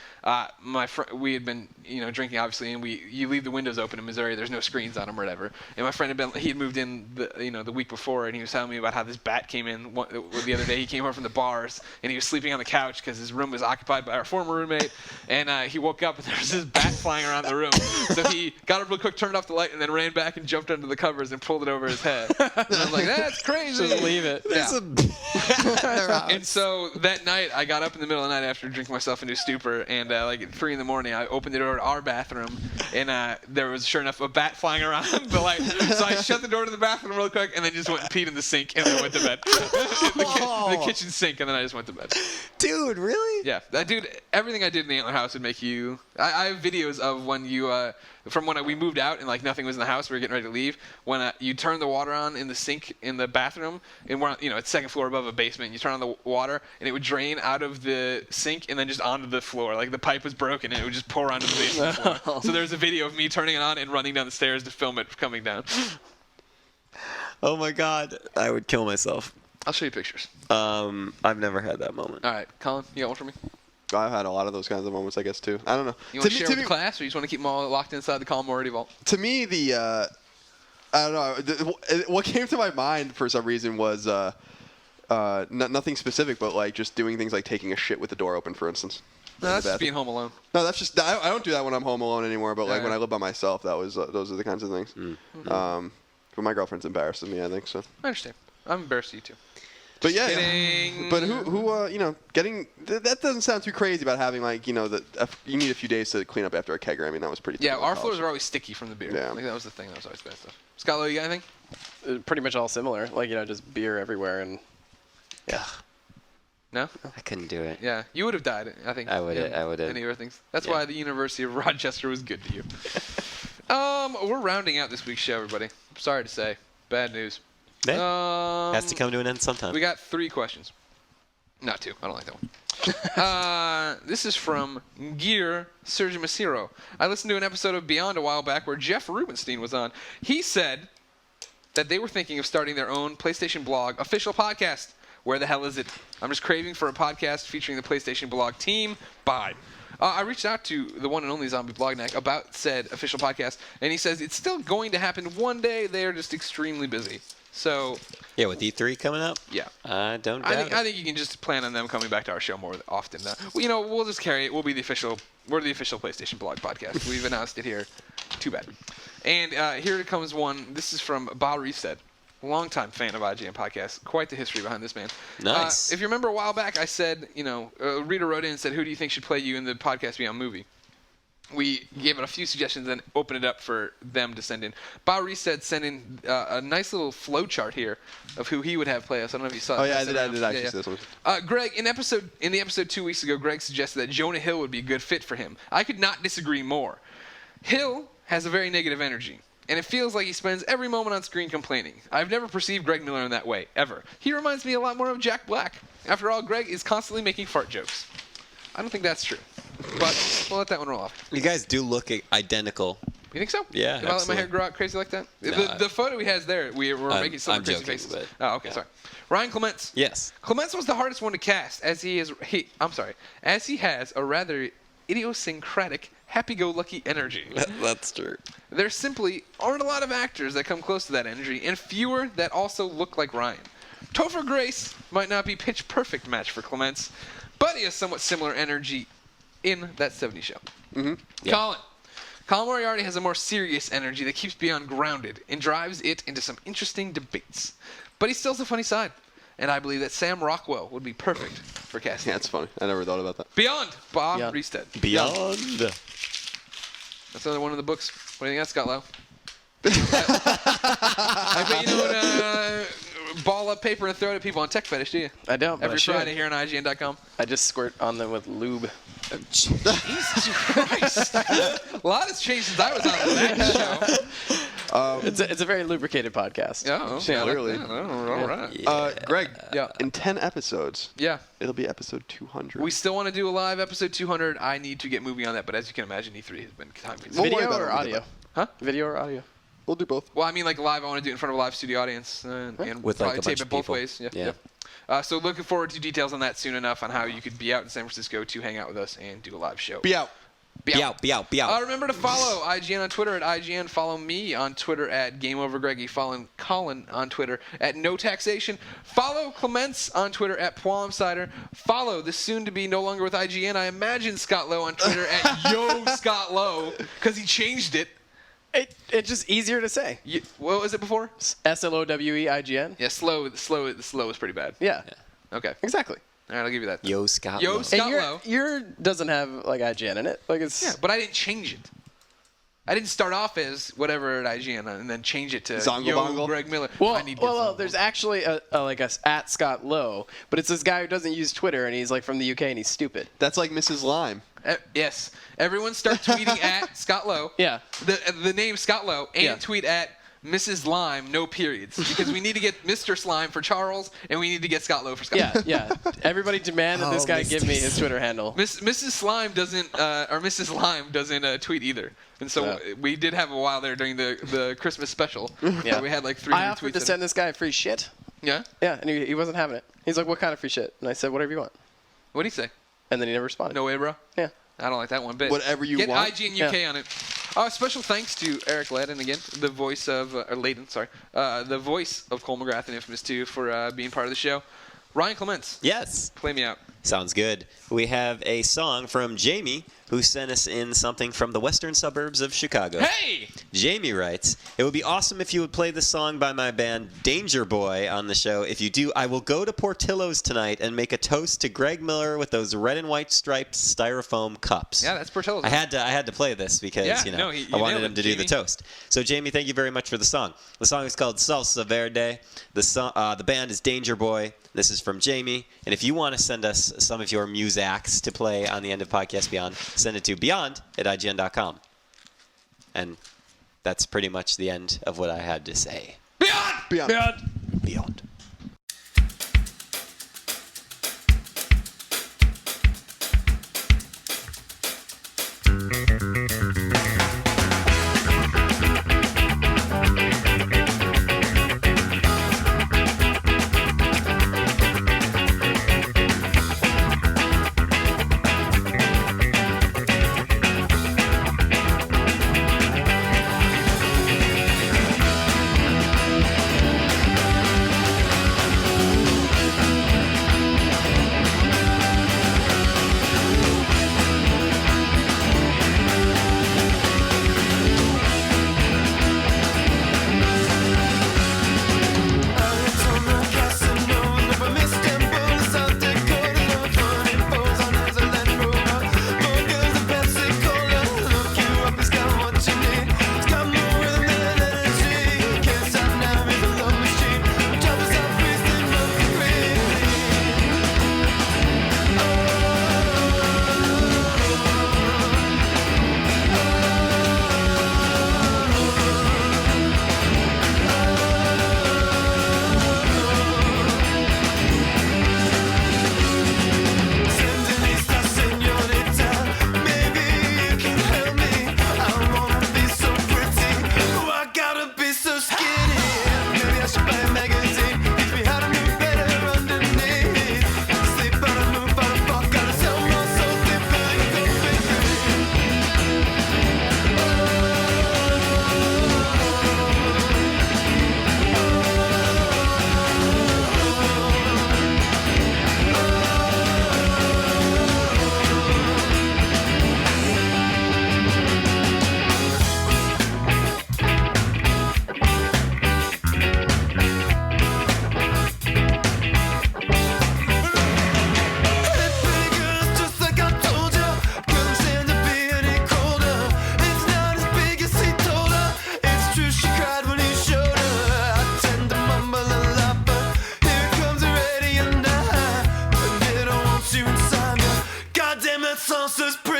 We had been, drinking obviously, and you leave the windows open in Missouri. There's no screens on them or whatever. And my friend he had moved in the week before, and he was telling me about how this bat came in the other day. He came over from the bars, and he was sleeping on the couch because his room was occupied by our former roommate. And he woke up, and there was this bat flying around the room. So he got up real quick, turned off the light, and then ran back and jumped under the covers and pulled it over his head. And I was like, that's crazy. Just leave it. Yeah. And so that night, I got up in the middle of the night after drinking myself into a stupor, and at 3 a.m, I opened the door to our bathroom, and there was, sure enough, a bat flying around the light. So I shut the door to the bathroom real quick, and then just went and peed in the sink, and then went to bed. the kitchen sink, and then I just went to bed. Dude, really? Yeah. Dude, everything I did in the Antler House would make you... I have videos of when you... from when we moved out and nothing was in the house, we were getting ready to leave. When you turn the water on in the sink in the bathroom, and we're it's second floor above a basement. You turn on the water, and it would drain out of the sink and then just onto the floor. Like the pipe was broken, and it would just pour onto the basement floor. So there's a video of me turning it on and running down the stairs to film it coming down. Oh my God, I would kill myself. I'll show you pictures. I've never had that moment. All right, Colin, you got one for me? I've had a lot of those kinds of moments, I guess, too. I don't know. You want to share with the class, or you just want to keep them all locked inside the Colin Moretti vault? To me, I don't know. What came to my mind for some reason was nothing specific, but just doing things like taking a shit with the door open, for instance. No, that's just being home alone. No, that's just I don't do that when I'm home alone anymore. But when I live by myself, those are the kinds of things. Mm-hmm. But my girlfriend's embarrassed of me, I think so. I understand. I'm embarrassed of you too. But yeah, kidding. But who getting that doesn't sound too crazy about having you need a few days to clean up after a kegger. I mean, that was pretty. Yeah, our floors are always sticky from the beer. Yeah, that was the thing. That was always bad stuff. Scott Lowe, you got anything? Pretty much all similar. Just beer everywhere and. Yeah. No? I couldn't do it. Yeah, you would have died, I think. I would have. Any other things? That's why the University of Rochester was good to you. We're rounding out this week's show, everybody. I'm sorry to say. Bad news. Has to come to an end sometime. We got 3 questions. Not 2. I don't like that one. This is from Gear Sergio Masiro. I listened to an episode of Beyond a while back where Jeff Rubenstein was on. He said that they were thinking of starting their own PlayStation blog official podcast. Where the hell is it? I'm just craving for a podcast featuring the PlayStation blog team. Bye. I reached out to the one and only Zombie Blognack about said official podcast, and he says it's still going to happen one day. They are just extremely busy. So yeah, with E3 coming up. Yeah, I don't doubt it. I think you can just plan on them coming back to our show more often. We'll just carry it. We're the official PlayStation blog podcast. We've announced it here. Too bad. And here comes one. This is from Bob Reestead. Longtime fan of IGN Podcast. Quite the history behind this man. Nice. If you remember a while back, I said, Rita wrote in and said, who do you think should play you in the Podcast Beyond movie? We gave it a few suggestions and opened it up for them to send in. Bob Reestead sent in a nice little flow chart here of who he would have play us. I don't know if you saw it. Oh, yeah, I did actually see this one. Greg, in the episode 2 weeks ago, Greg suggested that Jonah Hill would be a good fit for him. I could not disagree more. Hill has a very negative energy. And it feels like he spends every moment on screen complaining. I've never perceived Greg Miller in that way, ever. He reminds me a lot more of Jack Black. After all, Greg is constantly making fart jokes. I don't think that's true. But we'll let that one roll off. You guys do look identical. You think so? Yeah, If I let my hair grow out crazy like that? No, the photo he has there, we're making some crazy faces. But, oh, okay, sorry. Ryan Clements. Yes. Clements was the hardest one to cast, as he has a rather idiosyncratic, happy-go-lucky energy. That's true. There simply aren't a lot of actors that come close to that energy, and fewer that also look like Ryan. Topher Grace might not be pitch-perfect match for Clements, but he has somewhat similar energy in That 70s Show. Mm-hmm. Yeah. Colin, Colin Moriarty has a more serious energy that keeps Beyond grounded and drives it into some interesting debates. But he still has a funny side. And I believe that Sam Rockwell would be perfect for casting. Yeah, it's funny. I never thought about that. Beyond, Bob Beyond. Reestead. Beyond. That's another one of the books. What do you think, Scott Lowe? I bet you don't ball up paper and throw it at people on Tech Fetish, do you? I don't. But Every I should. Friday here on IGN.com. I just squirt on them with lube. Jesus Christ. A lot has changed since I was on that show. It's a very lubricated podcast. Oh, Yeah, clearly. all right. Greg, Yeah. in 10 episodes, Yeah. it'll be episode 200. We still want to do a live episode 200. I need to get moving on that, but as you can imagine, E3 has been time consuming. We'll worry Video about it or when we get audio? back. Huh? Video or audio? We'll do both. Well, I mean, like live, I want to do it in front of a live studio audience and With, probably like, a tape bunch it of both people. ways. Yeah. Yeah. So looking forward to details on that soon enough on how you could be out in San Francisco to hang out with us and do a live show. Be out. Be out. Be out. Be out. Remember to follow IGN on Twitter at IGN. Follow me on Twitter at GameOverGreggy. Follow Colin on Twitter at No Taxation. Follow Clements on Twitter at PwalmCider. Follow the soon-to-be no longer with IGN, I imagine, Scott Lowe on Twitter at Yo Scott Lowe, because he changed it. It's just easier to say. What was it before? SLOWEIGN. Yeah, the slow is pretty bad. Yeah. Okay. Exactly. All right, I'll give you that. Yo, Scott. Yo, Lowe. Scott And Lowe. your doesn't have like IGN in it. Like it's. Yeah, but I didn't change it. I didn't start off as whatever at IGN and then change it to Zongle Yo Bongle? Greg Miller. Well, I need to get Zongle there's Bongle. actually a at Scott Lowe, but it's this guy who doesn't use Twitter and he's like from the UK and he's stupid. That's like Mrs. Lime. Yes. Everyone start tweeting at Scott Lowe. Yeah. The name Scott Lowe and Yeah. tweet at Mrs. Lime, no periods, because we need to get Mr. Slime for Charles and we need to get Scott Lowe for Scott. Yeah. Everybody demand that this Oh, guy Mr. give me his Twitter handle. Mrs. Slime doesn't, or Mrs. Lime doesn't tweet either, and so Yeah. we did have a while there during the Christmas special. Yeah. We had like 300 I tweets. offered to in send it. this guy free shit. Yeah. Yeah, and he wasn't having it. He's like, "What kind of free shit?" And I said, "Whatever you want." What do you say? And then he never responded. No way, bro. Yeah. I don't like that one bit. Whatever you Get want. IGN UK on it. Special thanks to Eric Ladin again, the voice of or Ladin, sorry, the voice of Cole MacGrath in Infamous 2 for being part of the show. Ryan Clements, Yes. play me out. Sounds good. We have a song from Jamie, who sent us in something from the western suburbs of Chicago. Hey! Jamie writes, "It would be awesome if you would play the song by my band Danger Boy on the show. If you do, I will go to Portillo's tonight and make a toast to Greg Miller with those red and white striped styrofoam cups." Yeah, that's Portillo's. I had to play this because Yeah, you know no, you I wanted nailed him it, to do the Jamie. toast. So Jamie, thank you very much for the song. The song is called Salsa Verde. The band is Danger Boy. This is from Jamie. And if you want to send us some of your Muzaks to play on the end of Podcast Beyond, send it to beyond@ign.com. And that's pretty much the end of what I had to say. Beyond. Beyond. sauce is pretty